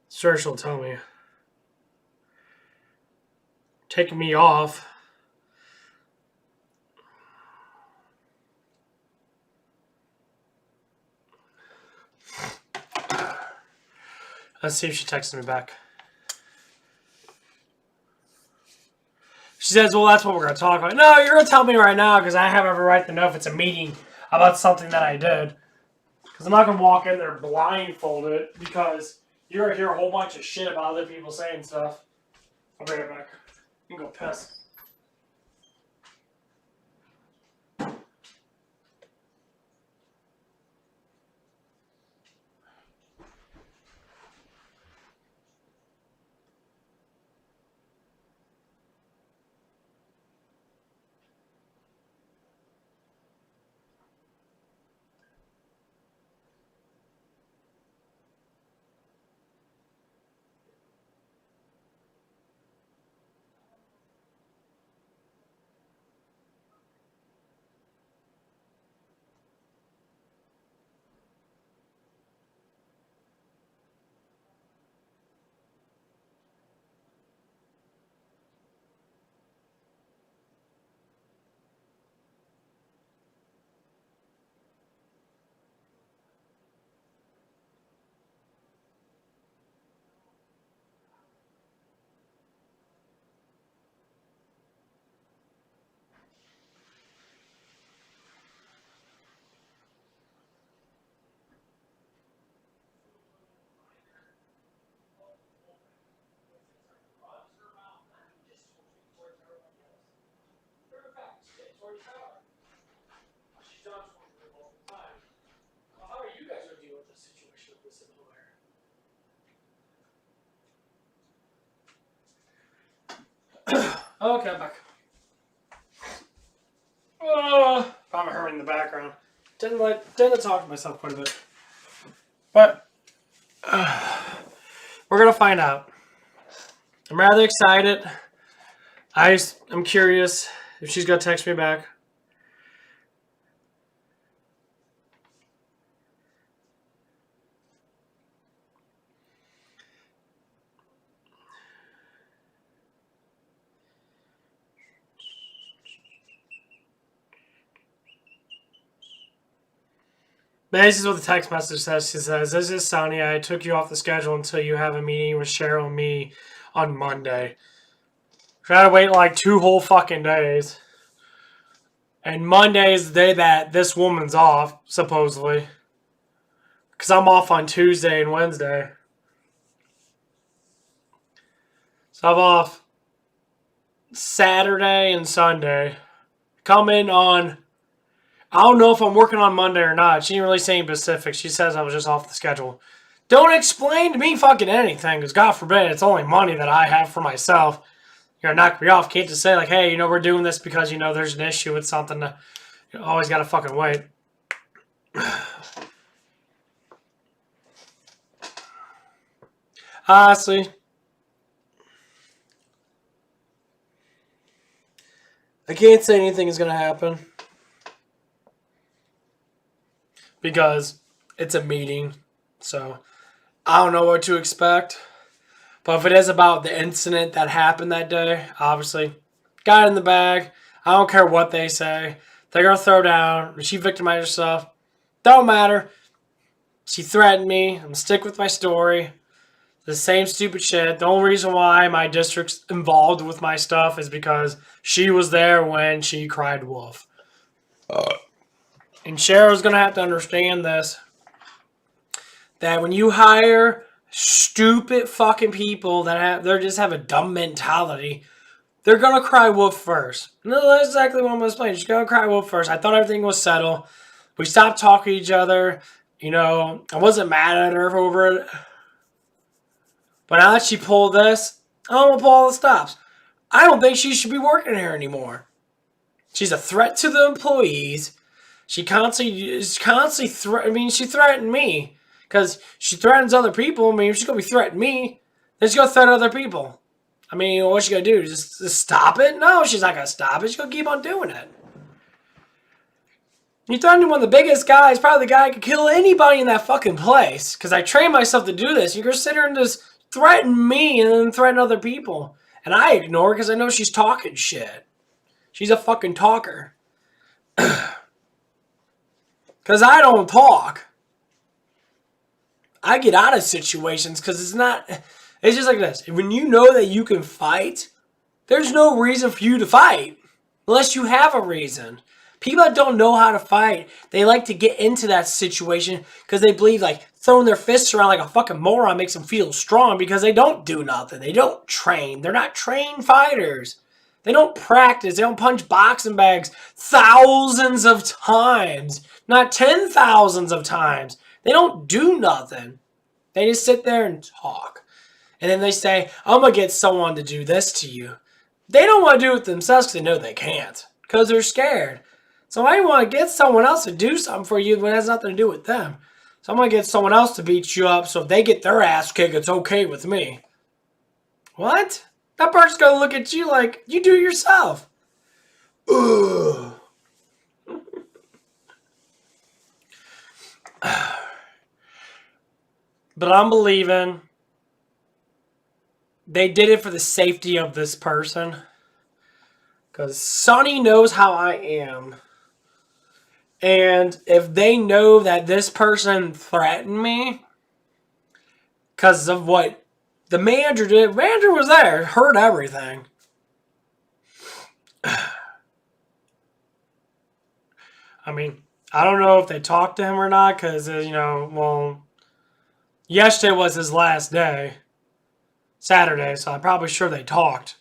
Search will tell me. Taking me off. Let's see if she texted me back. She says, well, that's what we're going to talk about. No, you're going to tell me right now because I have every right to know if it's a meeting about something that I did. Because I'm not going to walk in there blindfolded because you're going to hear a whole bunch of shit about other people saying stuff. I'll bring it back. You can go piss. Okay, I'm back. Probably heard in the background. Tend to talk to myself quite a bit. But we're going to find out. I'm rather excited. I'm curious if she's going to text me back. This is what the text message says. She says, "This is Sonny. I took you off the schedule until you have a meeting with Cheryl and me on Monday. Try to wait like 2 whole fucking days. And Monday is the day that this woman's off, supposedly. Because I'm off on Tuesday and Wednesday. So I'm off Saturday and Sunday. Come in on... I don't know if I'm working on Monday or not. She didn't really say any specifics. She says I was just off the schedule. Don't explain to me fucking anything, because God forbid it's only money that I have for myself. You're gonna knock me off. Can't just say like, hey, we're doing this because, there's an issue with something. You always gotta fucking wait. Honestly, I can't say anything is gonna happen. Because it's a meeting, so I don't know what to expect. But if it is about the incident that happened that day, obviously, got it in the bag. I don't care what they say. They're going to throw down. She victimized herself. Don't matter. She threatened me. I'm going to stick with my story. The same stupid shit. The only reason why my district's involved with my stuff is because she was there when she cried wolf. And Cheryl's going to have to understand this. That when you hire stupid fucking people that just have a dumb mentality, they're going to cry wolf first. No, that's exactly what I'm going to explain. She's going to cry wolf first. I thought everything was settled. We stopped talking to each other. I wasn't mad at her over it. But now that she pulled this, I'm going to pull all the stops. I don't think she should be working here anymore. She's a threat to the employees. She constantly she threatened me. Because she threatens other people. If she's going to be threatening me, then she's going to threaten other people. What's she going to do? Just stop it? No, she's not going to stop it. She's going to keep on doing it. You threatening one of the biggest guys, probably the guy who could kill anybody in that fucking place. Because I trained myself to do this. You're going to sit here and just threaten me and then threaten other people. And I ignore her because I know she's talking shit. She's a fucking talker. Because I don't talk. I get out of situations because it's just like this. When you know that you can fight, there's no reason for you to fight. Unless you have a reason. People that don't know how to fight, they like to get into that situation because they believe like throwing their fists around like a fucking moron makes them feel strong because they don't do nothing. They don't train. They're not trained fighters. They don't practice. They don't punch boxing bags thousands of times. Not 10,000s of times. They don't do nothing. They just sit there and talk. And then they say, I'm going to get someone to do this to you. They don't want to do it themselves because they know they can't. Because they're scared. So I want to get someone else to do something for you when it has nothing to do with them. So I'm going to get someone else to beat you up so if they get their ass kicked, it's okay with me. What? That person's going to look at you like, you do it yourself. Ugh. But I'm believing they did it for the safety of this person. Because Sonny knows how I am. And if they know that this person threatened me because of what the manager did, the manager was there, heard everything. I don't know if they talked to him or not because, yesterday was his last day. Saturday, so I'm probably sure they talked.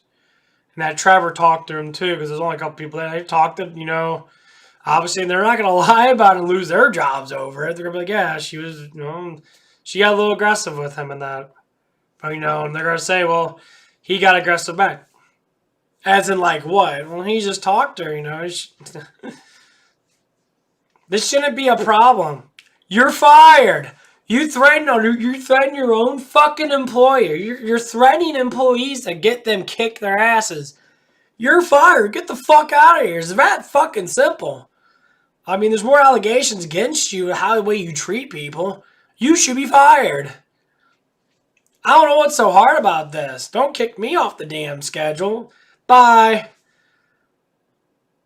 And that Trevor talked to him too because there's only a couple people there. They talked to, obviously they're not going to lie about it and lose their jobs over it. They're going to be like, yeah, she was, she got a little aggressive with him and that. But, and they're going to say, well, he got aggressive back. As in, like, what? Well, he just talked to her, This shouldn't be a problem. You're fired. You threaten your own fucking employer. You're threatening employees to get them kick their asses. You're fired. Get the fuck out of here. It's that fucking simple. There's more allegations against you, the way you treat people. You should be fired. I don't know what's so hard about this. Don't kick me off the damn schedule. Bye.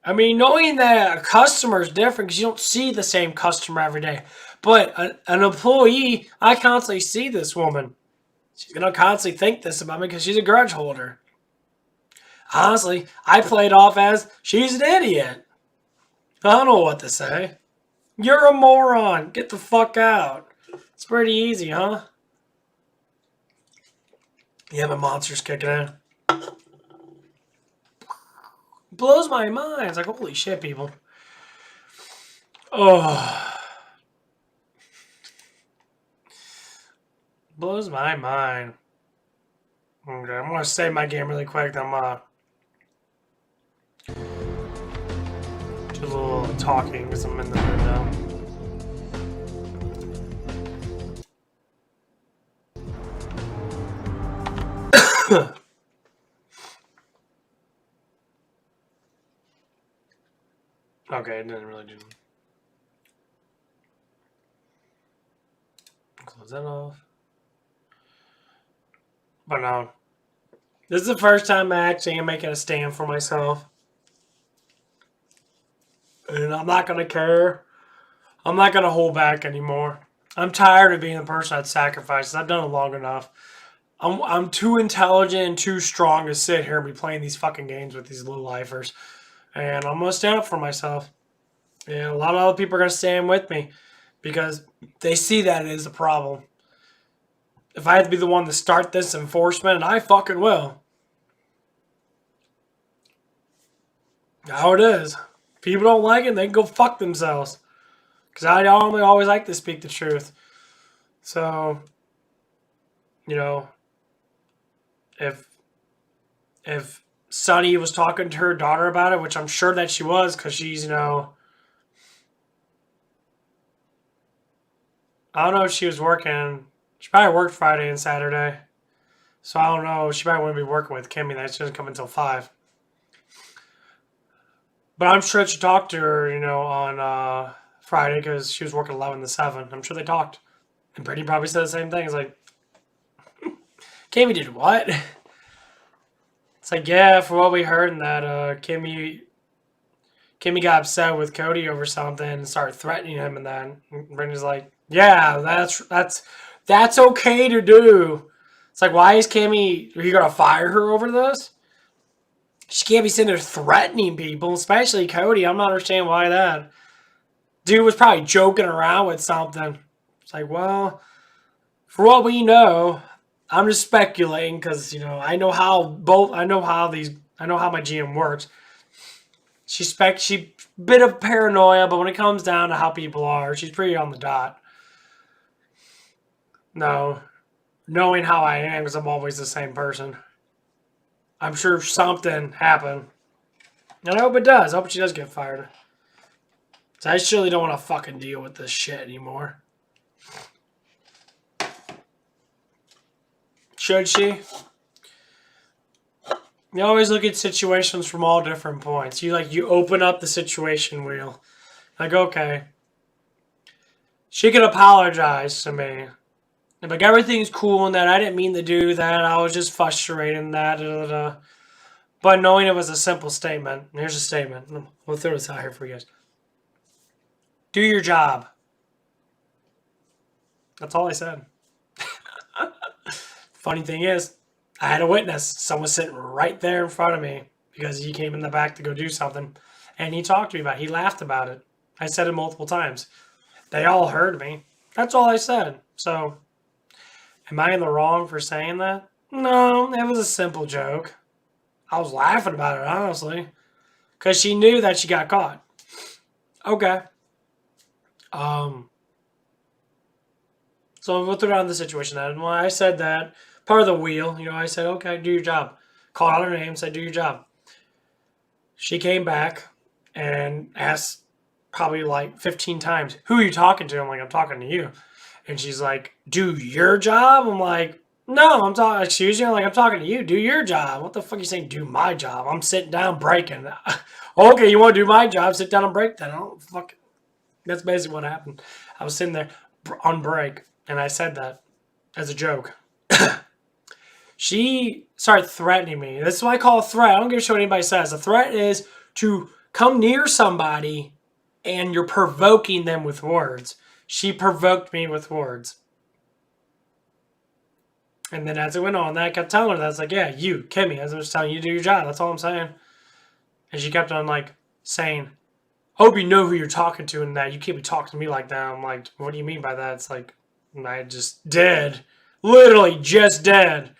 Knowing that a customer is different because you don't see the same customer every day. But an employee, I constantly see this woman. She's going to constantly think this about me because she's a grudge holder. Honestly, I play it off as she's an idiot. I don't know what to say. You're a moron. Get the fuck out. It's pretty easy, huh? Yeah, my monster's kicking in. Blows my mind. It's like, holy shit, people. Oh. Blows my mind. Okay, I'm going to save my game really quick. Then I'm do a little talking because I'm in the window. Okay, it didn't really do. Close that off. But no. This is the first time I actually am making a stand for myself. And I'm not going to care. I'm not going to hold back anymore. I'm tired of being the person that sacrifices. I've done it long enough. I'm too intelligent and too strong to sit here and be playing these fucking games with these low-lifers. And I'm going to stand up for myself. And a lot of other people are going to stand with me because they see that it is a problem. If I have to be the one to start this enforcement, and I fucking will. How it is. People don't like it, they can go fuck themselves. Because I normally always like to speak the truth. So, you know, if Sunny was talking to her daughter about it, which I'm sure that she was, because she's, you know, I don't know if she was working. She probably worked Friday and Saturday. So I don't know. She probably wouldn't be working with Kimmy. That she doesn't come until 5. But I'm sure that she talked to her, you know, on Friday because she was working 11 to 7. I'm sure they talked. And Brittany probably said the same thing. It's like, Kimmy did what? It's like, yeah, for what we heard, and that Kimmy got upset with Cody over something and started threatening him, and then Brittany's like, yeah, that's okay to do. It's like, why is Kimmy, are you going to fire her over this? She can't be sitting there threatening people, especially Cody. I'm not understanding why that. Dude was probably joking around with something. It's like, well, for what we know, I'm just speculating because, you know, I know how my GM works. She's a bit of paranoia, but when it comes down to how people are, she's pretty on the dot. No, knowing how I am because I'm always the same person. I'm sure something happened. And I hope it does. I hope she does get fired. So I surely don't want to fucking deal with this shit anymore. Should she? You always look at situations from all different points. You open up the situation wheel. Like, okay. She could apologize to me. Like, everything's cool and that. I didn't mean to do that. I was just frustrated and that. But knowing it was a simple statement. Here's a statement. We'll throw this out here for you guys. Do your job. That's all I said. Funny thing is, I had a witness. Someone sitting right there in front of me because he came in the back to go do something. And he talked to me about it. He laughed about it. I said it multiple times. They all heard me. That's all I said. So, am I in the wrong for saying that? No, it was a simple joke. I was laughing about it, honestly. Because she knew that she got caught. Okay. So we'll throw down the situation then. When I said that, part of the wheel, you know, I said, okay, do your job. Called out her name, said, do your job. She came back and asked probably like 15 times, who are you talking to? I'm like, I'm talking to you. And she's like, do your job? I'm like, no, I'm talking, excuse you? I'm like, I'm talking to you. Do your job. What the fuck are you saying, do my job? I'm sitting down breaking. Okay, you want to do my job? Sit down and break then. Oh, fuck. That's basically what happened. I was sitting there on break, and I said that as a joke. She started threatening me. This is what I call a threat. I don't give a shit what anybody says. A threat is to come near somebody, and you're provoking them with words. She provoked me with words. And then as it went on, I kept telling her that. I was like, yeah, you, Kimmy, as I was telling you to do your job. That's all I'm saying. And she kept on, like, saying, hope you know who you're talking to and that you can't be talking to me like that. I'm like, what do you mean by that? It's like, I just did. Literally just did.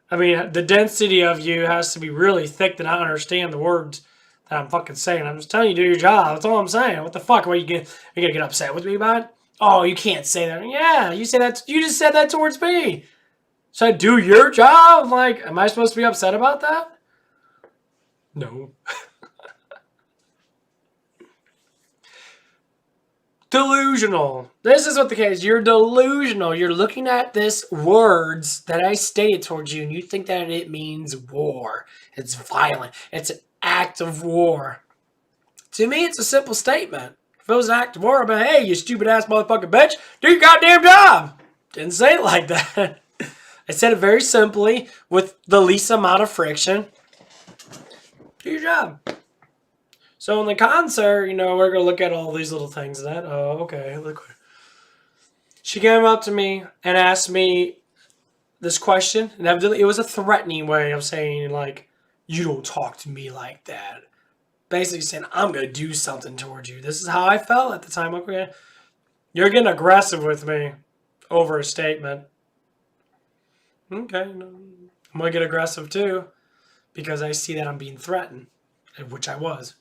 I mean, the density of you has to be really thick to not understand the words that I'm fucking saying. I'm just telling you to do your job. That's all I'm saying. What the fuck? Are you gonna get upset with me about it? Oh, you can't say that. Yeah, you say that. You just said that towards me. So I do your job? Like, am I supposed to be upset about that? No. Delusional. This is what the case. You're delusional. You're looking at this words that I stated towards you, and you think that it means war. It's violent. It's an act of war. To me, it's a simple statement. If it was an act of war, I'd be, hey, you stupid ass motherfucking bitch, do your goddamn job. Didn't say it like that. I said it very simply with the least amount of friction. Do your job. So in the concert, you know, we're going to look at all these little things that, oh, okay, look. She came up to me and asked me this question. And evidently it was a threatening way of saying, like, you don't talk to me like that. Basically saying, I'm going to do something towards you. This is how I felt at the time. Okay, you're getting aggressive with me over a statement. Okay, I'm going to get aggressive too because I see that I'm being threatened, which I was.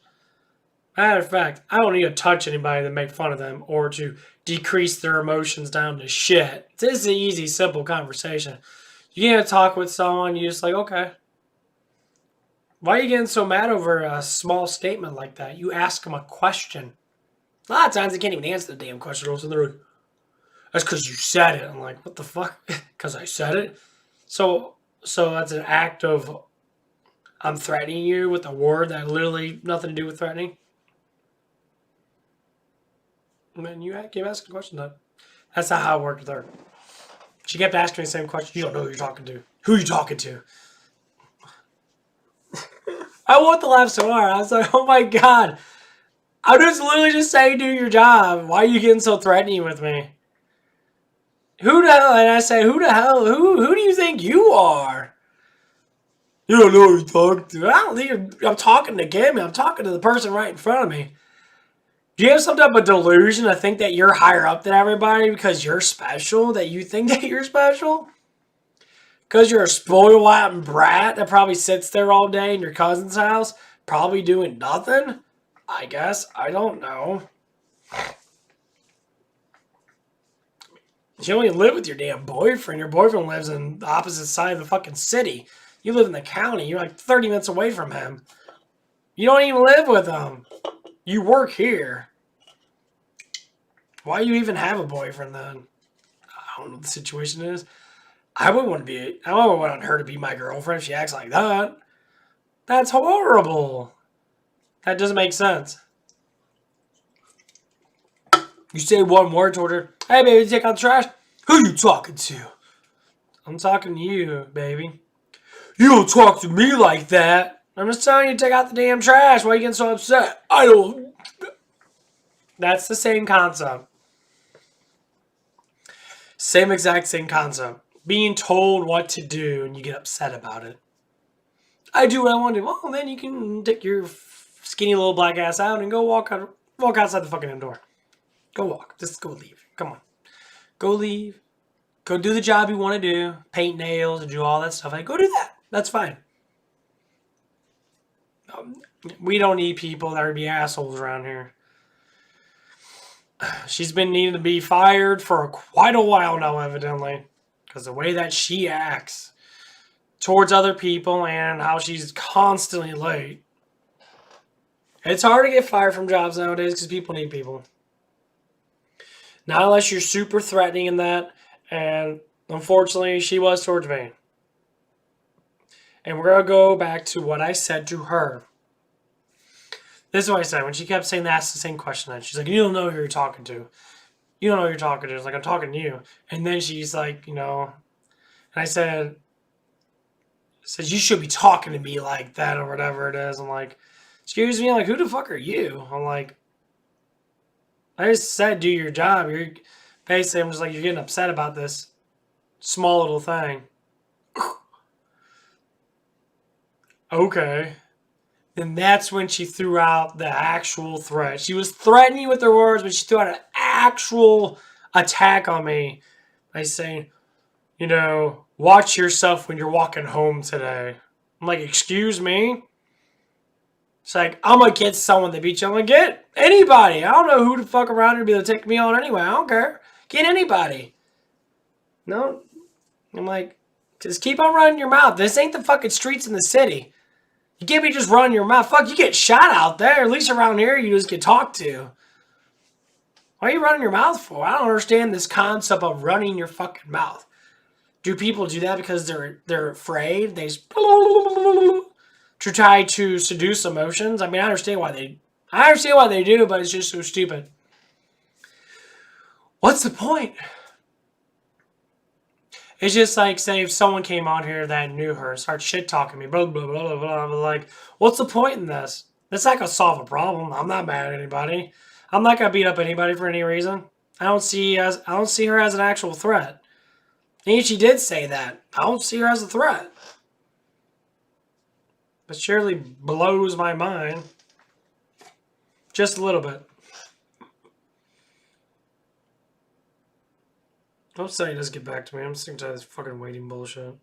Matter of fact, I don't need to touch anybody to make fun of them or to decrease their emotions down to shit. This is an easy, simple conversation. You can't talk with someone, you just like, okay. Why are you getting so mad over a small statement like that? You ask them a question. A lot of times they can't even answer the damn question. So they're like, that's because you said it. I'm like, what the fuck? Because I said it? So that's an act of I'm threatening you with a word that literally nothing to do with threatening. And then you keep asking questions. That's not how it worked with her. She kept asking me the same question. You don't know who you're talking to. Who are you talking to? I want to laugh so hard. I was like, oh my god. I'm just literally just saying do your job. Why are you getting so threatening with me? Who the hell? And I say, who the hell? Who do you think you are? You don't know who you're talking to. I don't think I'm talking to Kimmy. I'm talking to the person right in front of me. Do you have some type of delusion to think that you're higher up than everybody because you're special? That you think that you're special? Because you're a spoiled rotten brat that probably sits there all day in your cousin's house, probably doing nothing? I guess. I don't know. You only live with your damn boyfriend. Your boyfriend lives in the opposite side of the fucking city. You live in the county. You're like 30 minutes away from him. You don't even live with him. You work here. Why do you even have a boyfriend then? I don't know what the situation is. I wouldn't want her to be my girlfriend if she acts like that. That's horrible. That doesn't make sense. You say one word toward her. Hey, baby, take out the trash. Who you talking to? I'm talking to you, baby. You don't talk to me like that. I'm just telling you to take out the damn trash. Why are you getting so upset? I don't. That's the same concept. Same concept. Being told what to do and you get upset about it. I do what I want to do. Well, then you can take your skinny little black ass out and go walk outside the fucking door. Go walk. Just go leave. Come on. Go leave. Go do the job you want to do. Paint nails and do all that stuff. Go do that. That's fine. We don't need people that are be assholes around here. She's been needing to be fired for quite a while now, evidently. Because the way that she acts towards other people and how she's constantly late. It's hard to get fired from jobs nowadays because people need people. Not unless you're super threatening in that. And unfortunately, she was towards me. And we're going to go back to what I said to her. This is what I said. When she kept saying that's the same question. She's like, you don't know who you're talking to. You don't know who you're talking to. It's like, I'm talking to you. And then she's like, you know. And I said, you should be talking to me like that or whatever it is. I'm like, excuse me? I'm like, who the fuck are you? I'm like, I just said do your job. You're basically, I'm just like, you're getting upset about this small little thing. Okay. And that's when she threw out the actual threat. She was threatening with her words, but she threw out an actual attack on me by saying, you know, watch yourself when you're walking home today. I'm like, excuse me? It's like, I'm going to get someone to beat you. I'm going to get anybody. I don't know who the fuck around here to be able to take me on anyway. I don't care. Get anybody. No. I'm like, just keep on running your mouth. This ain't the fucking streets in the city. You can't be just running your mouth. Fuck, you get shot out there. At least around here, you just get talked to. Why are you running your mouth for? I don't understand this concept of running your fucking mouth. Do people do that because they're afraid? They just to try to seduce emotions? I mean, I understand why they do, but it's just so stupid. What's the point? It's just like, say, if someone came on here that knew her, started shit-talking me, blah, blah, blah, blah, blah, blah, like, what's the point in this? It's not going to solve a problem. I'm not mad at anybody. I'm not going to beat up anybody for any reason. I don't see her as an actual threat. And she did say that. I don't see her as a threat. But surely blows my mind. Just a little bit. I'm saying he doesn't get back to me. I'm sick of this fucking waiting bullshit.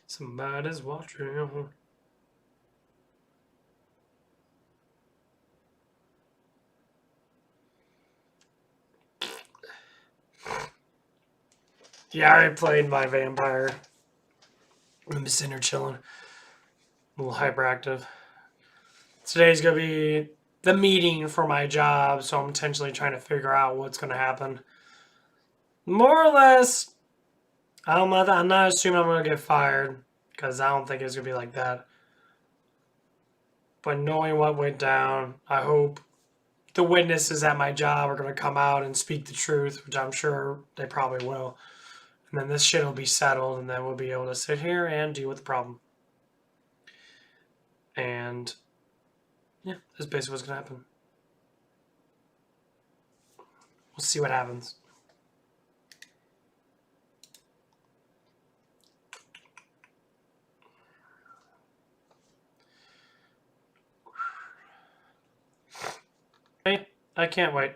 Somebody's watching. Yeah, I played my vampire. I'm just sitting here chilling. A little hyperactive. Today's going to be the meeting for my job, so I'm intentionally trying to figure out what's going to happen. More or less, I'm not assuming I'm going to get fired, because I don't think it's going to be like that. But knowing what went down, I hope the witnesses at my job are going to come out and speak the truth, which I'm sure they probably will. And then this shit will be settled, and then we'll be able to sit here and deal with the problem. And yeah, that's basically what's going to happen. We'll see what happens. Hey, I can't wait.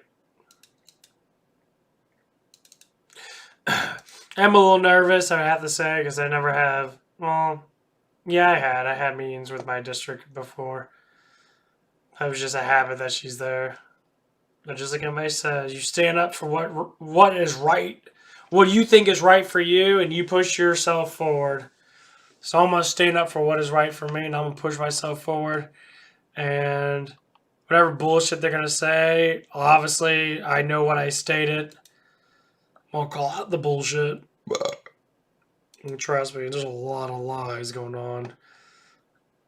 I'm a little nervous, I have to say, because I never have. Well, yeah, I had meetings with my district before. It was just a habit that she's there. But just like everybody says, you stand up for what is right, what you think is right for you, and you push yourself forward. So I'm going to stand up for what is right for me, and I'm going to push myself forward. And whatever bullshit they're going to say, obviously, I know what I stated. I'll call out the bullshit. And trust me, there's a lot of lies going on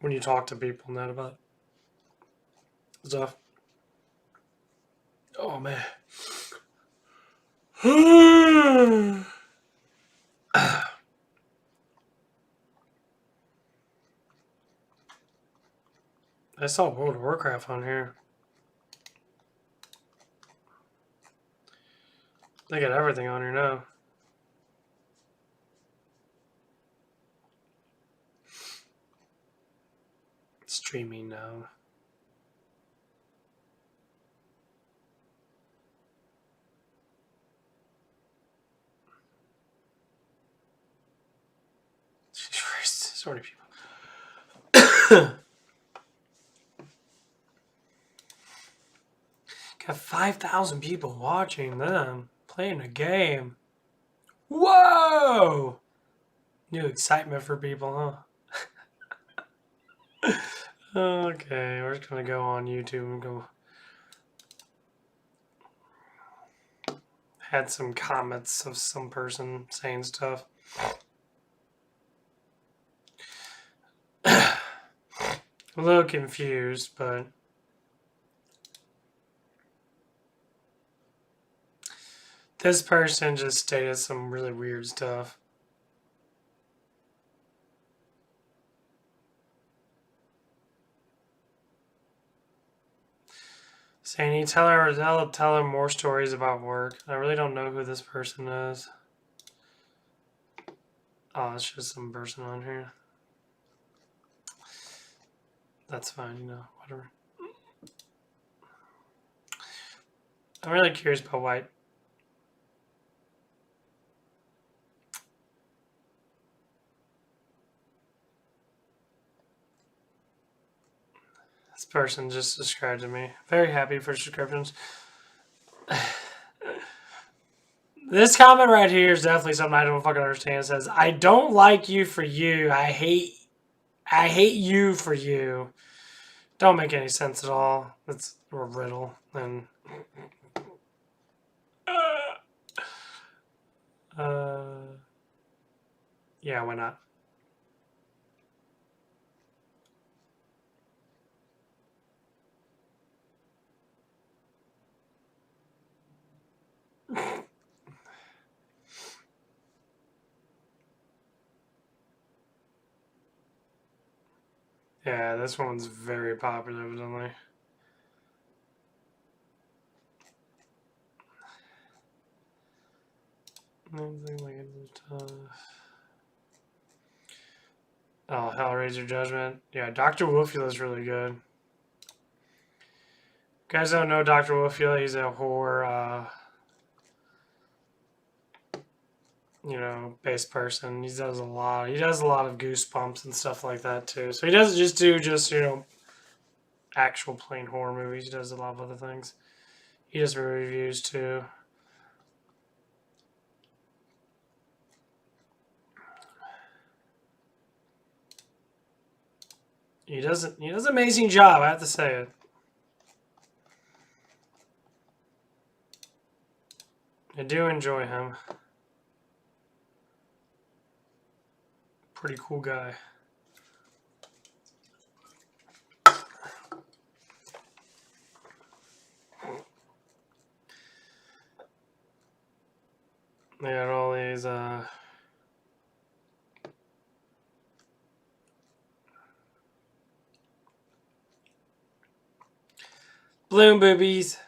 when you talk to people and that about stuff. Oh, man. I saw World of Warcraft on here. They got everything on here now. It's streaming now. Jesus Christ, so many people. Got 5,000 people watching them playing a game. Whoa! New excitement for people, huh? Okay, we're just gonna go on YouTube and go. Had some comments of some person saying stuff. A little confused, but this person just stated some really weird stuff. Saying, tell her more stories about work. I really don't know who this person is. Oh, it's just some person on here. That's fine, you know, whatever. I'm really curious about White. This person just subscribed to me. Very happy for subscriptions. This comment right here is definitely something I don't fucking understand. It says, I don't like you for you. I hate you for you. Don't make any sense at all. It's a riddle. And yeah, why not? Yeah, this one's very popular, evidently. Oh, Hellraiser Judgment. Yeah, Dr. Wolfula is really good. You guys don't know Dr. Wolfula, he's a horror, you know, based person. He does a lot of Goosebumps and stuff like that too. So he doesn't just do you know, actual plain horror movies. He does a lot of other things. He does reviews too. He does an amazing job, I have to say it. I do enjoy him. Pretty cool guy. They got all these balloon boobies.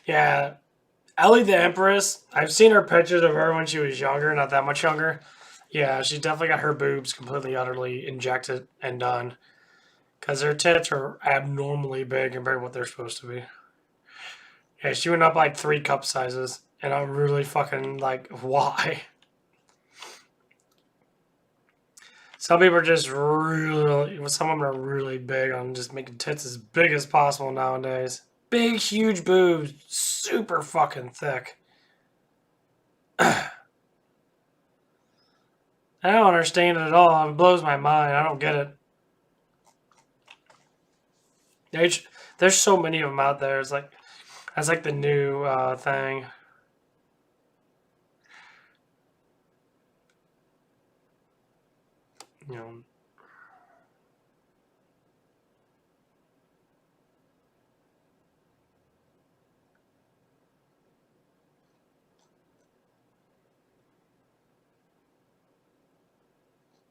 Yeah, Ellie the Empress. I've seen her pictures of her when she was younger, not that much younger. Yeah, she's definitely got her boobs completely, utterly injected and done. Because her tits are abnormally big compared to what they're supposed to be. Yeah, she went up like 3 cup sizes. And I'm really fucking like, why? Some people are just really, some of them are really big on just making tits as big as possible nowadays. Big, huge boobs, super fucking thick. I don't understand it at all. It blows my mind. I don't get it. There's so many of them out there. It's like, that's like the new thing. You know.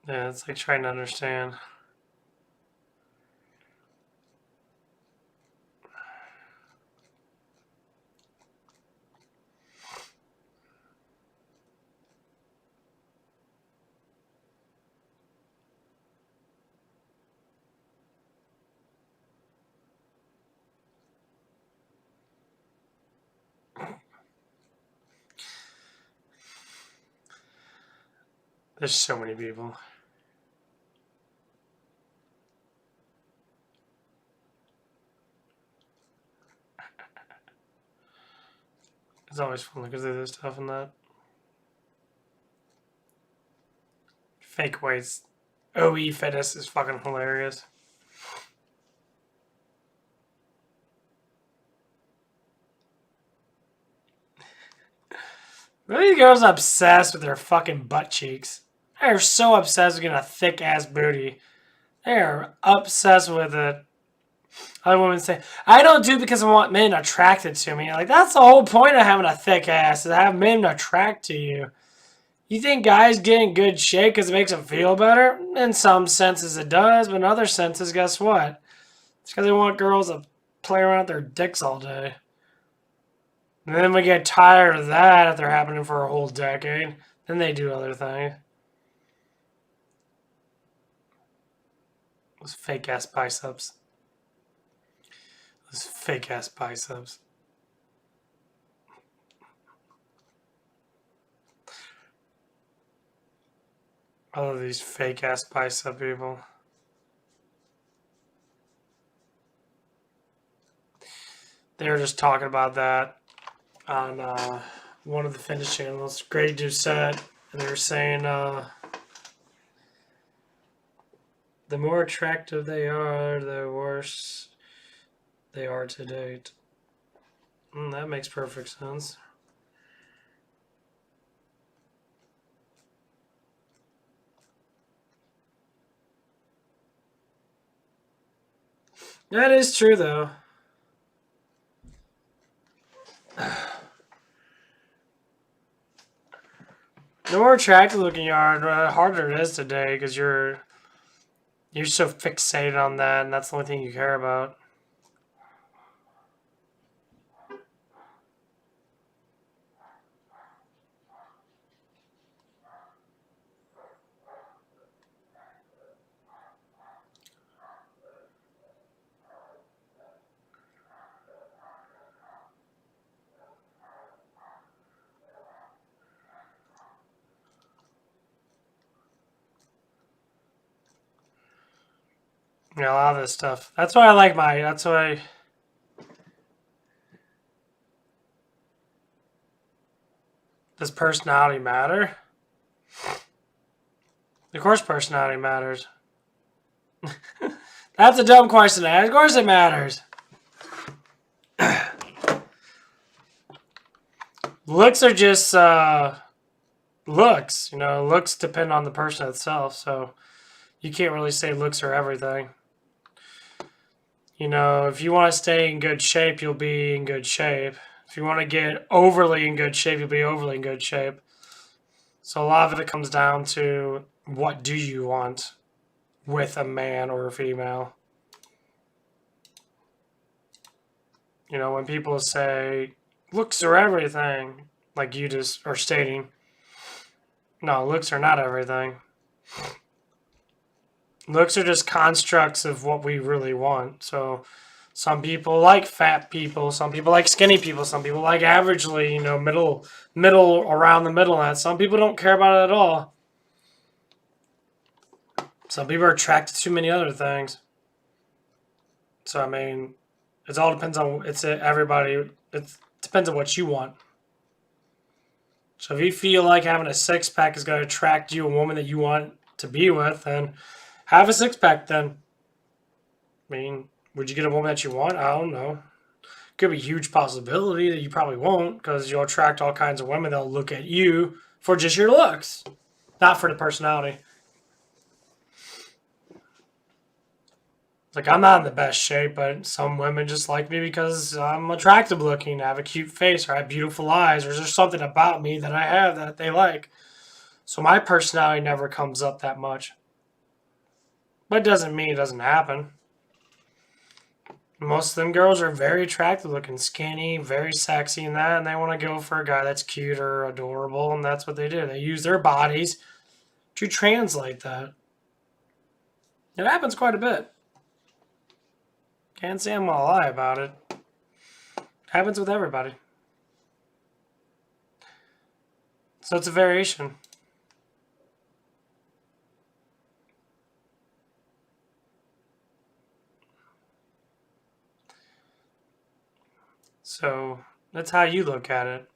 Yeah, it's like trying to understand. There's so many people. It's always fun looking through this stuff and that. Fake weights. OE fitness is fucking hilarious. These girls are obsessed with their fucking butt cheeks. They're so obsessed with getting a thick ass booty. They're obsessed with it. Other women say, I don't do it because I want men attracted to me. Like, that's the whole point of having a thick ass, is to have men attract to you. You think guys get in good shape because it makes them feel better? In some senses it does, but in other senses, guess what? It's because they want girls to play around with their dicks all day. And then we get tired of that if they're happening for a whole decade. Then they do other things. Those fake ass biceps. Those fake ass biceps. I love these fake ass bicep people. They were just talking about that on one of the fitness channels. Greg Doucette. And they were saying the more attractive they are, the worse they are to date. That makes perfect sense. That is true, though. The more attractive looking you are, the harder it is today because you're so fixated on that, and that's the only thing you care about. Yeah, a lot of this stuff. That's why I like that's why. Does personality matter? Of course personality matters. That's a dumb question to ask. Of course it matters. Looks are just looks. You know, looks depend on the person itself, so you can't really say looks are everything. You know, if you want to stay in good shape, you'll be in good shape. If you want to get overly in good shape, you'll be overly in good shape. So a lot of it comes down to what do you want with a man or a female. You know, when people say, looks are everything, like you just are stating, no, looks are not everything. Looks are just constructs of what we really want. So some people like fat people, some people like skinny people, some people like averagely, you know, middle, around the middle. And some people don't care about it at all. Some people are attracted to many other things. So, I mean, it all depends on, everybody, it depends on what you want. So if you feel like having a six-pack is going to attract you, a woman that you want to be with, then have a six-pack then. I mean, would you get a woman that you want? I don't know. Could be a huge possibility that you probably won't, because you'll attract all kinds of women that'll look at you for just your looks, not for the personality. Like, I'm not in the best shape, but some women just like me because I'm attractive looking, I have a cute face, or I have beautiful eyes, or there's something about me that I have that they like. So my personality never comes up that much. But it doesn't mean it doesn't happen. Most of them girls are very attractive looking, skinny, very sexy and that, and they want to go for a guy that's cute or adorable, and that's what they do. They use their bodies to translate that. It happens quite a bit. Can't say I'm gonna lie about it. It happens with everybody. So it's a variation. So that's how you look at it.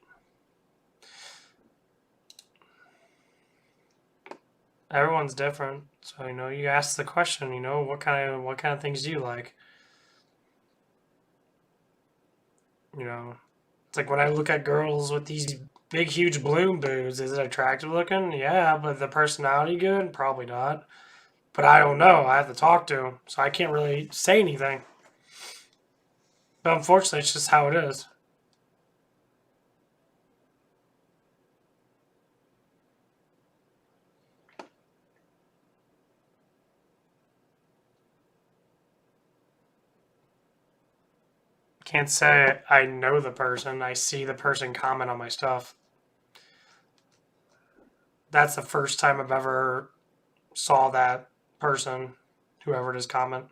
Everyone's different. So, you know, you ask the question, you know, what kind of things do you like? You know, it's like when I look at girls with these big, huge balloon boobs, is it attractive looking? Yeah, but the personality good? Probably not. But I don't know. I have to talk to them, so I can't really say anything. But unfortunately, it's just how it is. Can't say I know the person. I see the person comment on my stuff. That's the first time I've ever saw that person, whoever it is, comment.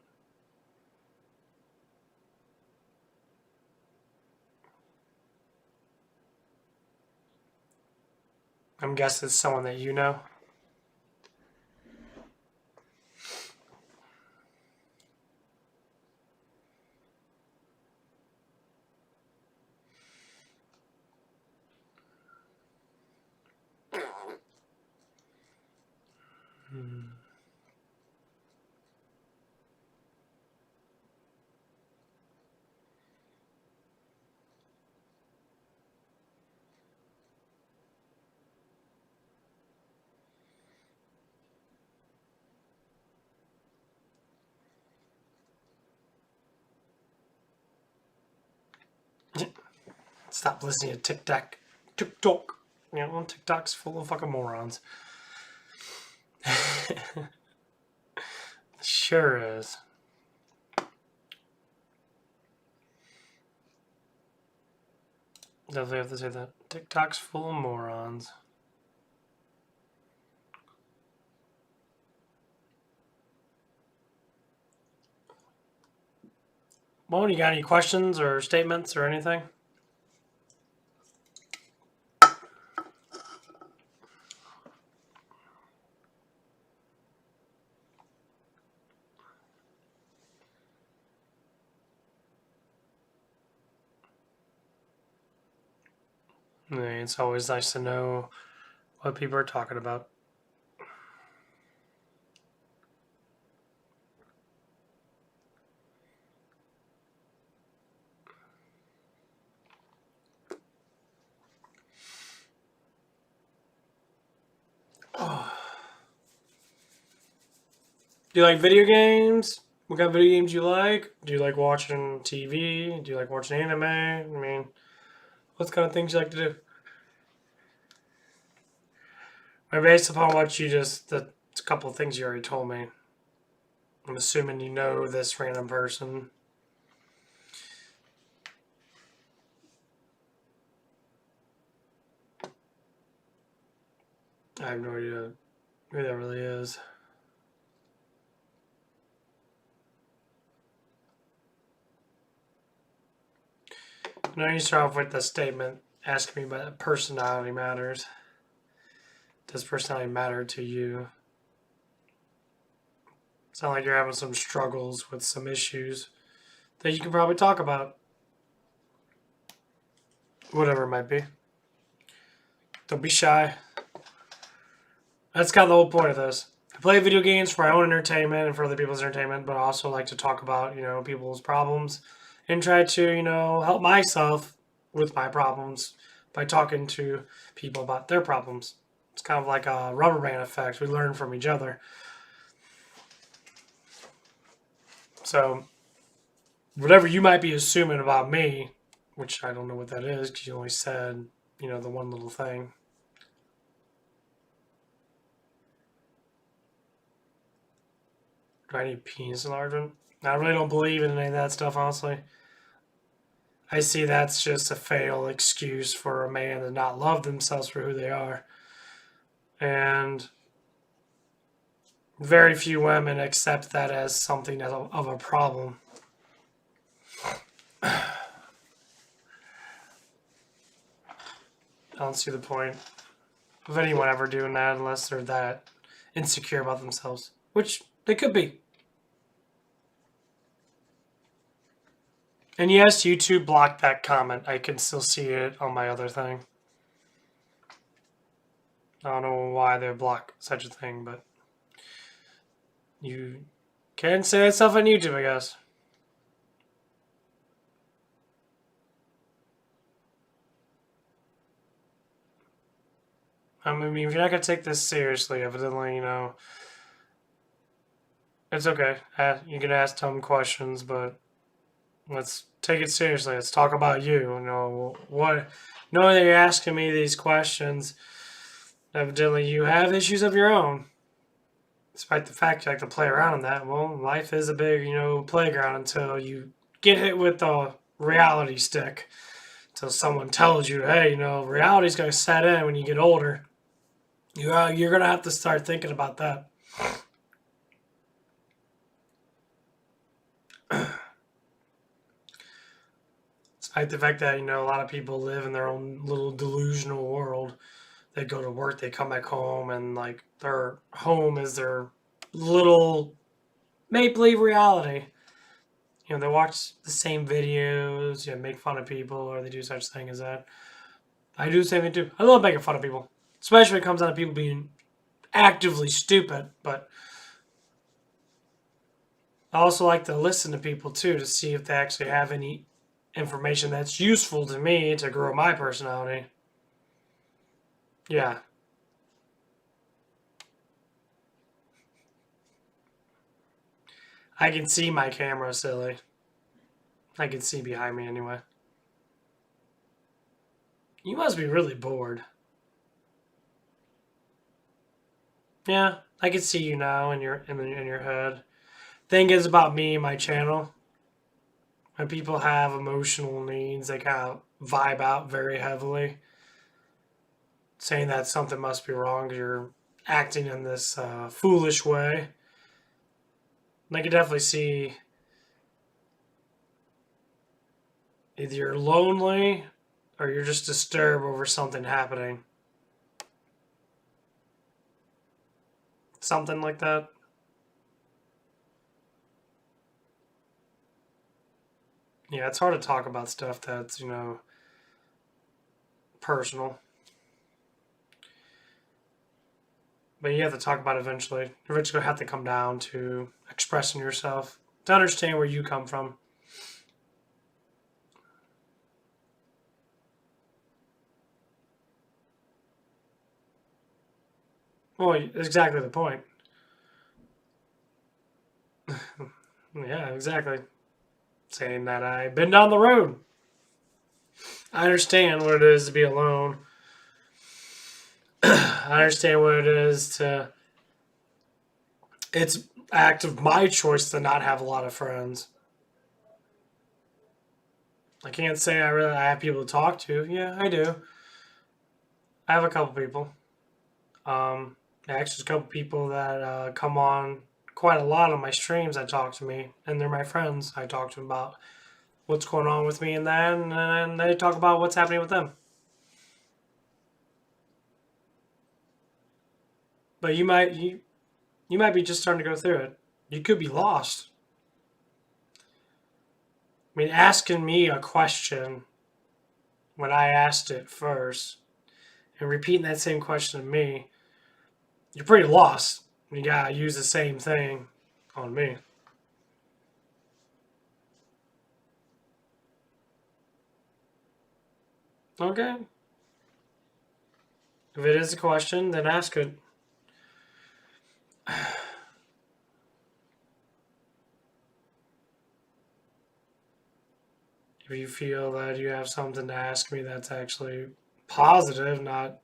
I'm guessing it's someone that you know. Stop listening to TikTok. TikTok. You know, TikTok's full of fucking morons. Sure is. Definitely have to say that. TikTok's full of morons. Well, you got any questions or statements or anything? It's always nice to know what people are talking about. Oh. Do you like video games? What kind of video games do you like? Do you like watching TV? Do you like watching anime? I mean, what kind of things you like to do? Based upon what you just, the couple of things you already told me, I'm assuming you know this random person. I have no idea who that really is. Now you start off with the statement asking me about personality matters. Does personality matter to you? Sound like you're having some struggles with some issues that you can probably talk about. Whatever it might be. Don't be shy. That's kind of the whole point of this. I play video games for my own entertainment and for other people's entertainment, but I also like to talk about, people's problems and try to, help myself with my problems by talking to people about their problems. It's kind of like a rubber band effect. We learn from each other. So, whatever you might be assuming about me, which I don't know what that is because you only said, the one little thing. Do I need penis enlargement? I really don't believe in any of that stuff, honestly. I see that's just a fatal excuse for a man to not love themselves for who they are. And very few women accept that as something of a problem. I don't see the point of anyone ever doing that unless they're that insecure about themselves, which they could be. And yes, YouTube blocked that comment. I can still see it on my other thing. I don't know why they block such a thing, but you can say that stuff on YouTube, I guess. I mean, if you're not going to take this seriously, evidently, it's okay. You can ask dumb questions, but let's take it seriously. Let's talk about you. Knowing that you're asking me these questions, evidently you have issues of your own. Despite the fact you like to play around in that, well, life is a big, playground until you get hit with the reality stick till someone tells you, hey, you know, reality's going to set in when you get older. You're going to have to start thinking about that. Despite the fact that, you know, a lot of people live in their own little delusional world. They go to work, they come back home, and like their home is their little make-believe reality. You know, they watch the same videos, you know, make fun of people, or they do such thing as that. I do the same thing too. I love making fun of people, especially when it comes down to people being actively stupid. But I also like to listen to people too to see if they actually have any information that's useful to me to grow my personality. Yeah. I can see my camera, silly. I can see behind me anyway. You must be really bored. Yeah, I can see you now in your head. Thing is about me and my channel. When people have emotional needs, they kind of vibe out very heavily, saying that something must be wrong because you're acting in this foolish way. And I can definitely see either you're lonely or you're just disturbed over something happening. Something like that. Yeah, it's hard to talk about stuff that's, you know, personal. But you have to talk about it eventually. You're eventually going to have to come down to expressing yourself, to understand where you come from. Well, exactly the point. Yeah, exactly. Saying that I've been down the road. I understand what it is to be alone. I understand what it is to... It's act of my choice to not have a lot of friends. I can't say I have people to talk to. Yeah, I do. I have a couple people. Actually, a couple people that come on quite a lot on my streams that talk to me, and they're my friends. I talk to them about what's going on with me and that, and they talk about what's happening with them. But you might be just starting to go through it. You could be lost. I mean, asking me a question when I asked it first and repeating that same question to me, you're pretty lost. You gotta use the same thing on me. Okay. If it is a question, then ask it. If you feel that you have something to ask me that's actually positive, not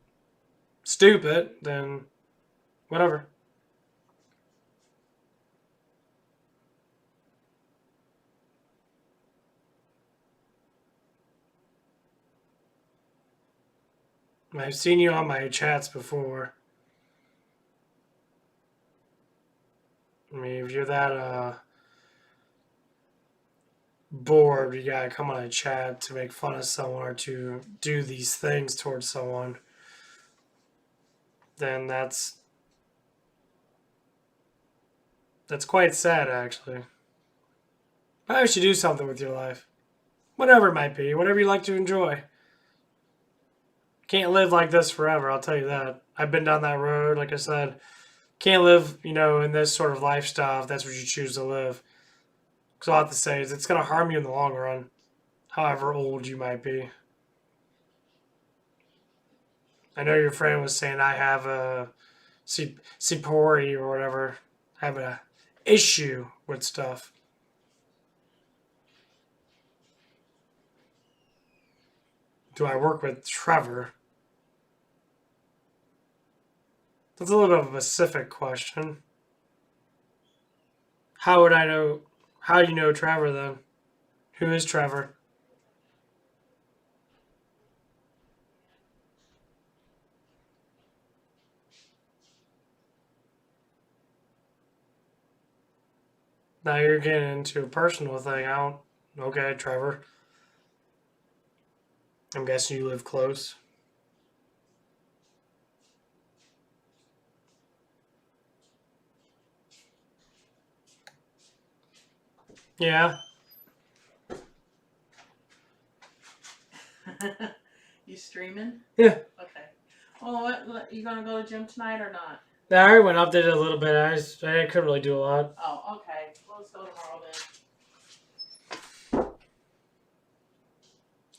stupid, then whatever. I've seen you on my chats before. I mean, if you're that bored, you gotta come on a chat to make fun of someone or to do these things towards someone, then that's quite sad, actually. Probably should do something with your life. Whatever it might be, whatever you like to enjoy. Can't live like this forever, I'll tell you that. I've been down that road, like I said. Can't live, you know, in this sort of lifestyle if that's what you choose to live. Because all I have to say is it's going to harm you in the long run, however old you might be. I know your friend was saying I have a Sipori or whatever. I have an issue with stuff. Do I work with Trevor? That's a little bit of a specific question. How would I know? How do you know Trevor then? Who is Trevor? Now you're getting into a personal thing. I don't. Okay, Trevor. I'm guessing you live close. Yeah. You streaming? Yeah. Okay. Well, what you gonna go to gym tonight or not? I already went up there a little bit. I couldn't really do a lot. Oh, okay. Well, let's go tomorrow then.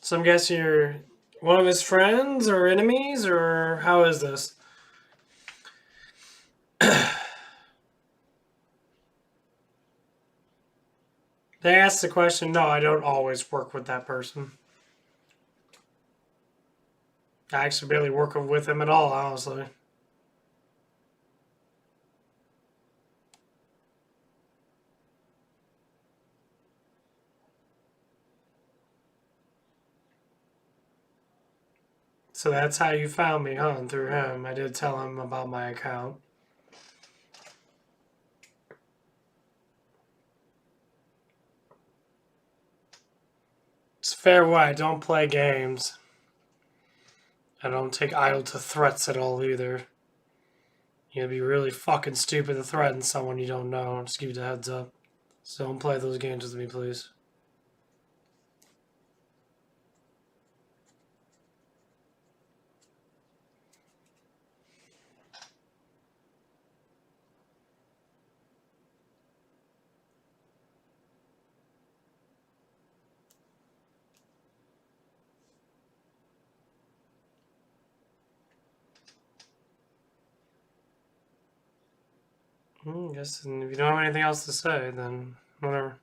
So I'm guessing you're one of his friends or enemies, or how is this? They asked the question. No, I don't always work with that person. I actually barely work with him at all, honestly. So that's how you found me, huh? Through him. I did tell him about my account. It's fair way. I don't play games. I don't take idle to threats at all either. You'd be really fucking stupid to threaten someone you don't know. Just give you the heads up. So don't play those games with me, please. I guess if you don't have anything else to say, then whatever.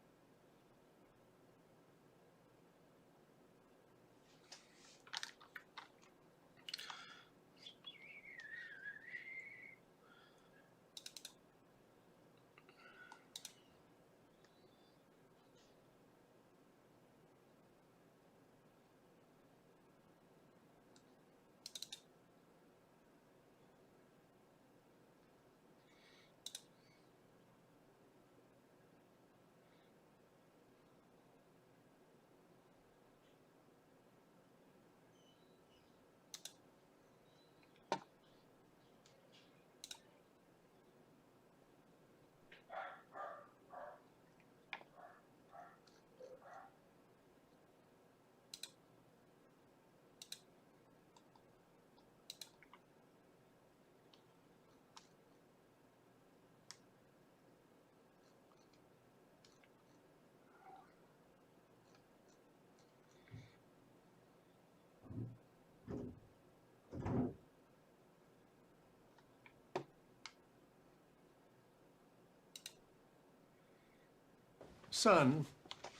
Son,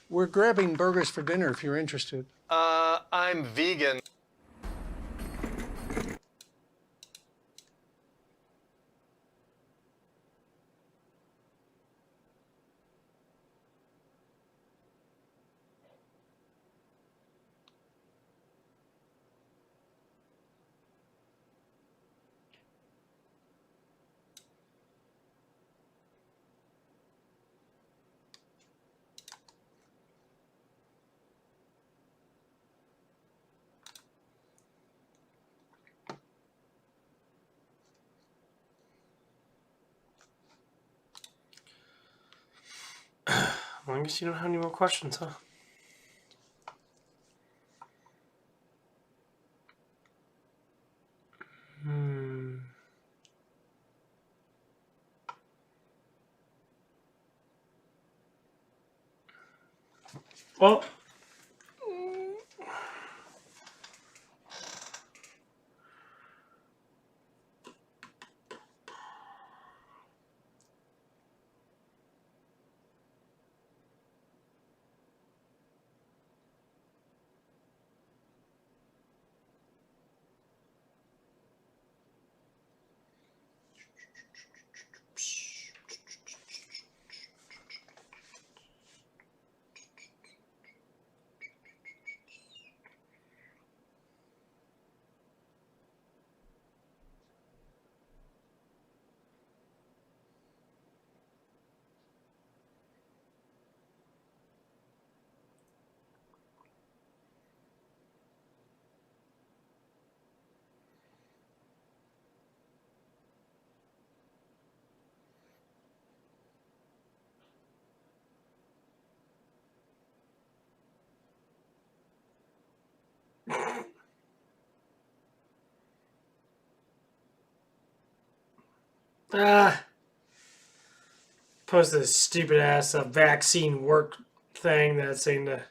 we're grabbing burgers for dinner if you're interested. I'm vegan. Well, I guess you don't have any more questions, huh? Well, Posted this stupid ass vaccine work thing that's saying to.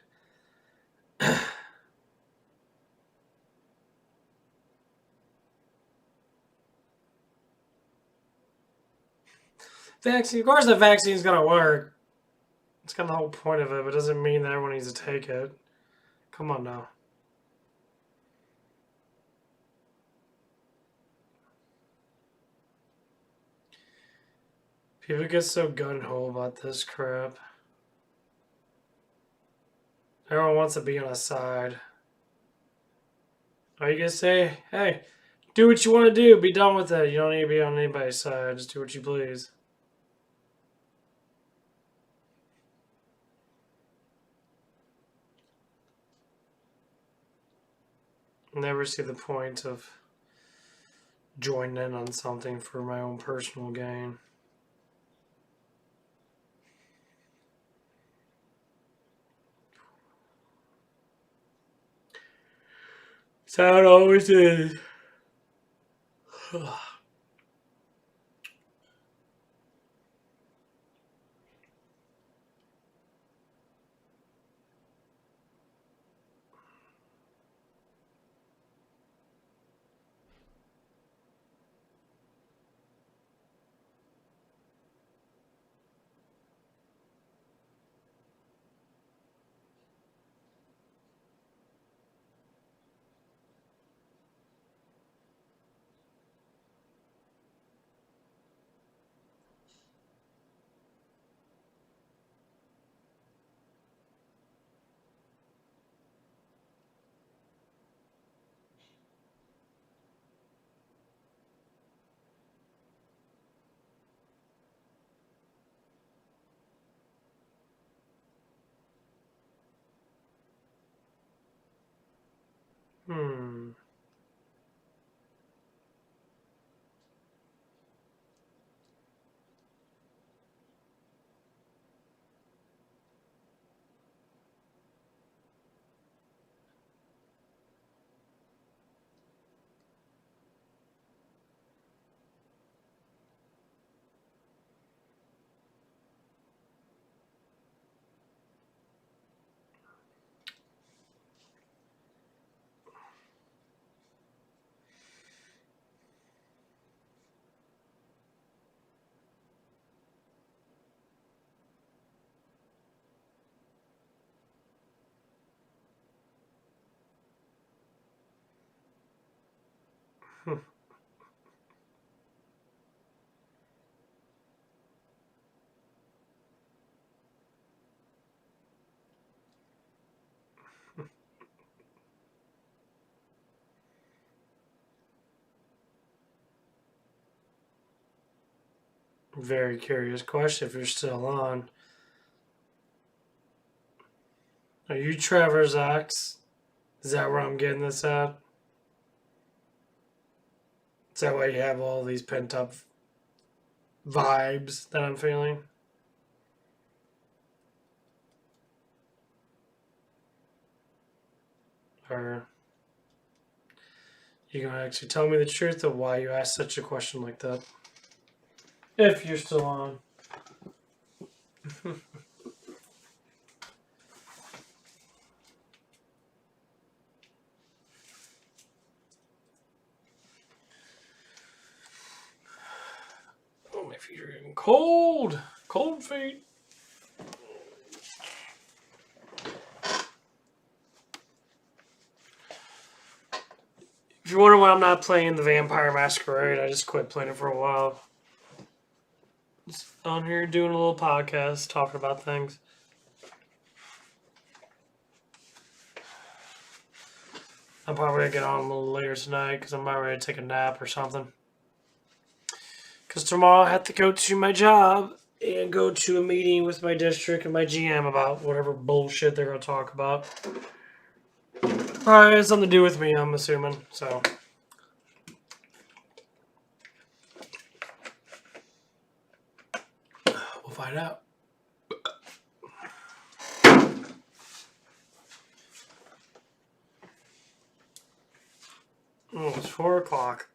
Vaccine, of course, the vaccine's gonna work. It's kind of the whole point of it, but it doesn't mean that everyone needs to take it. Come on now. People get so gung-ho about this crap. Everyone wants to be on a side. All you gotta say, hey, do what you want to do. Be done with it. You don't need to be on anybody's side. Just do what you please. Never see the point of joining in on something for my own personal gain. That's how it always is. Hmm. Very curious question if you're still on. Are you Trevor Zox? Is that where I'm getting this at? Is that why you have all these pent up vibes that I'm feeling? Or you gonna actually tell me the truth of why you asked such a question like that? If you're still on. Oh, my feet are getting cold. Cold feet. If you wonder why I'm not playing the Vampire Masquerade, I just quit playing it for a while. Just on here doing a little podcast, talking about things. I'm probably going to get on a little later tonight because I'm about ready to take a nap or something. Because tomorrow I have to go to my job and go to a meeting with my district and my GM about whatever bullshit they're going to talk about. Probably has something to do with me, I'm assuming. So, we'll find out. Oh, it's 4 o'clock.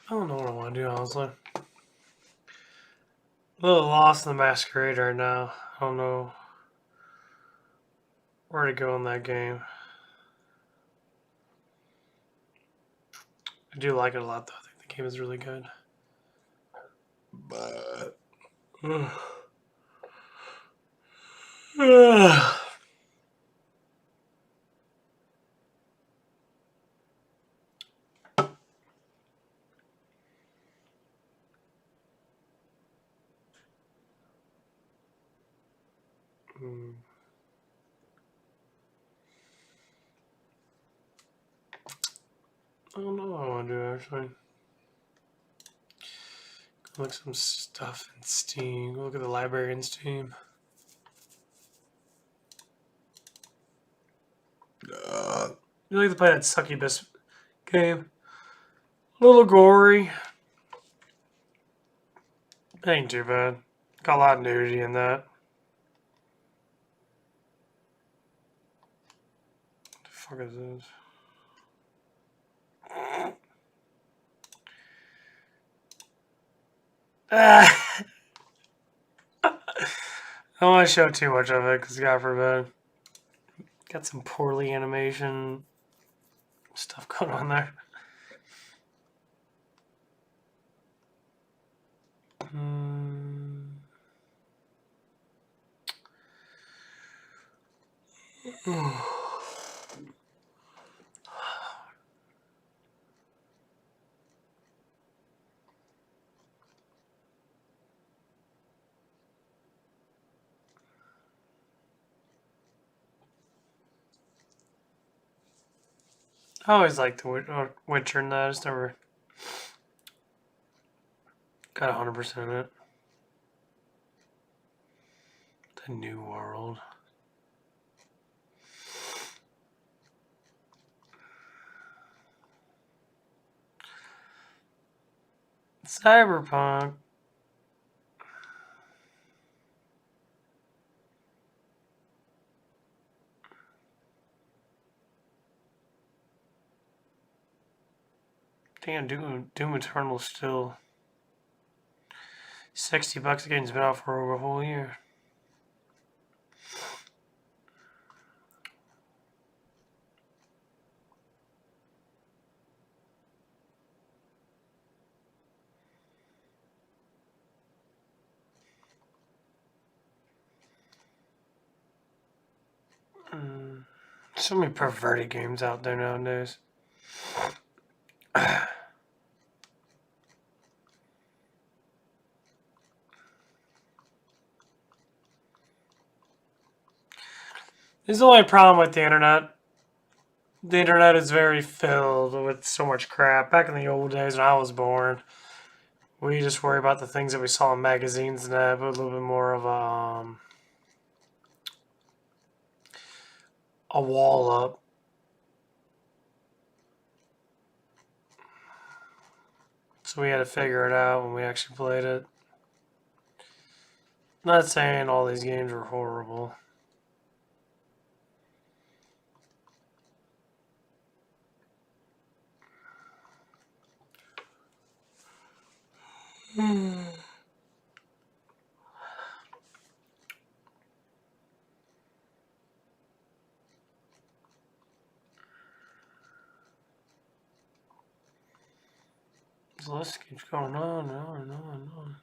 I don't know what I want to do, honestly. A little lost in the Masquerade right now. I don't know where to go in that game. I do like it a lot, though. I think the game is really good. But... I don't know what I want to do, actually. Look at some stuff in Steam. Look at the library in Steam. You like to play that succubus game? A little gory. Ain't too bad. Got a lot of nudity in that. What the fuck is this? I don't want to show too much of it because God forbid. Got some poorly animation stuff going on there. I always liked the Witcher and that. I just never got 100% in it. The New World. Cyberpunk. Damn, Doom Eternal still $60 again. It's been out for over a whole year. So many perverted games out there nowadays. This is the only problem with the internet. The internet is very filled with so much crap. Back in the old days when I was born, we just worry about the things that we saw in magazines and that, but a little bit more of a wall up. So we had to figure it out when we actually played it. Not saying all these games were horrible. This list keeps going on and on and on and on.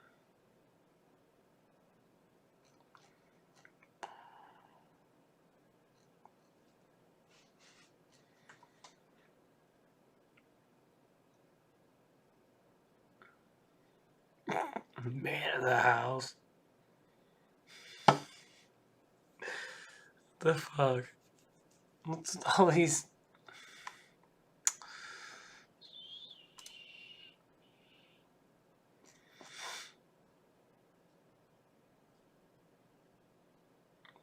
Man of the house. The fuck? What's all these?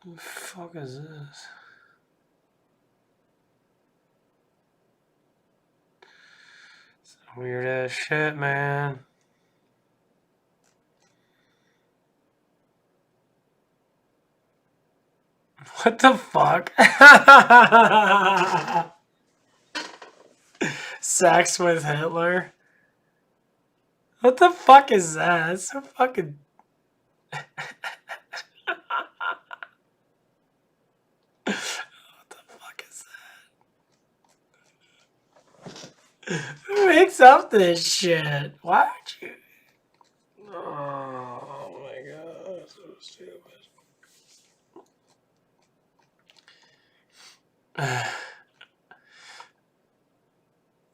What the fuck is this? Some weird ass shit, man. What the fuck? Sex with Hitler? What the fuck is that? It's so fucking. What the fuck is that? Who makes up this shit? Why would you? Oh my god, so stupid.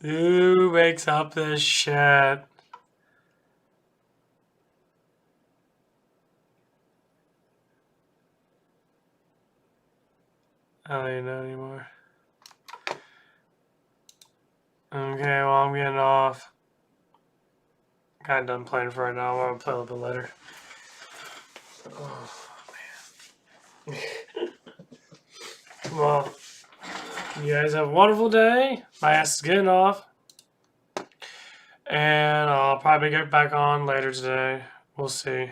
Who makes up this shit? I don't even know anymore. Okay, well, I'm getting off. Kind of done playing for right now. I'm gonna play a little bit later. Oh, man. Well, you guys have a wonderful day. My ass is getting off. And I'll probably get back on later today. We'll see.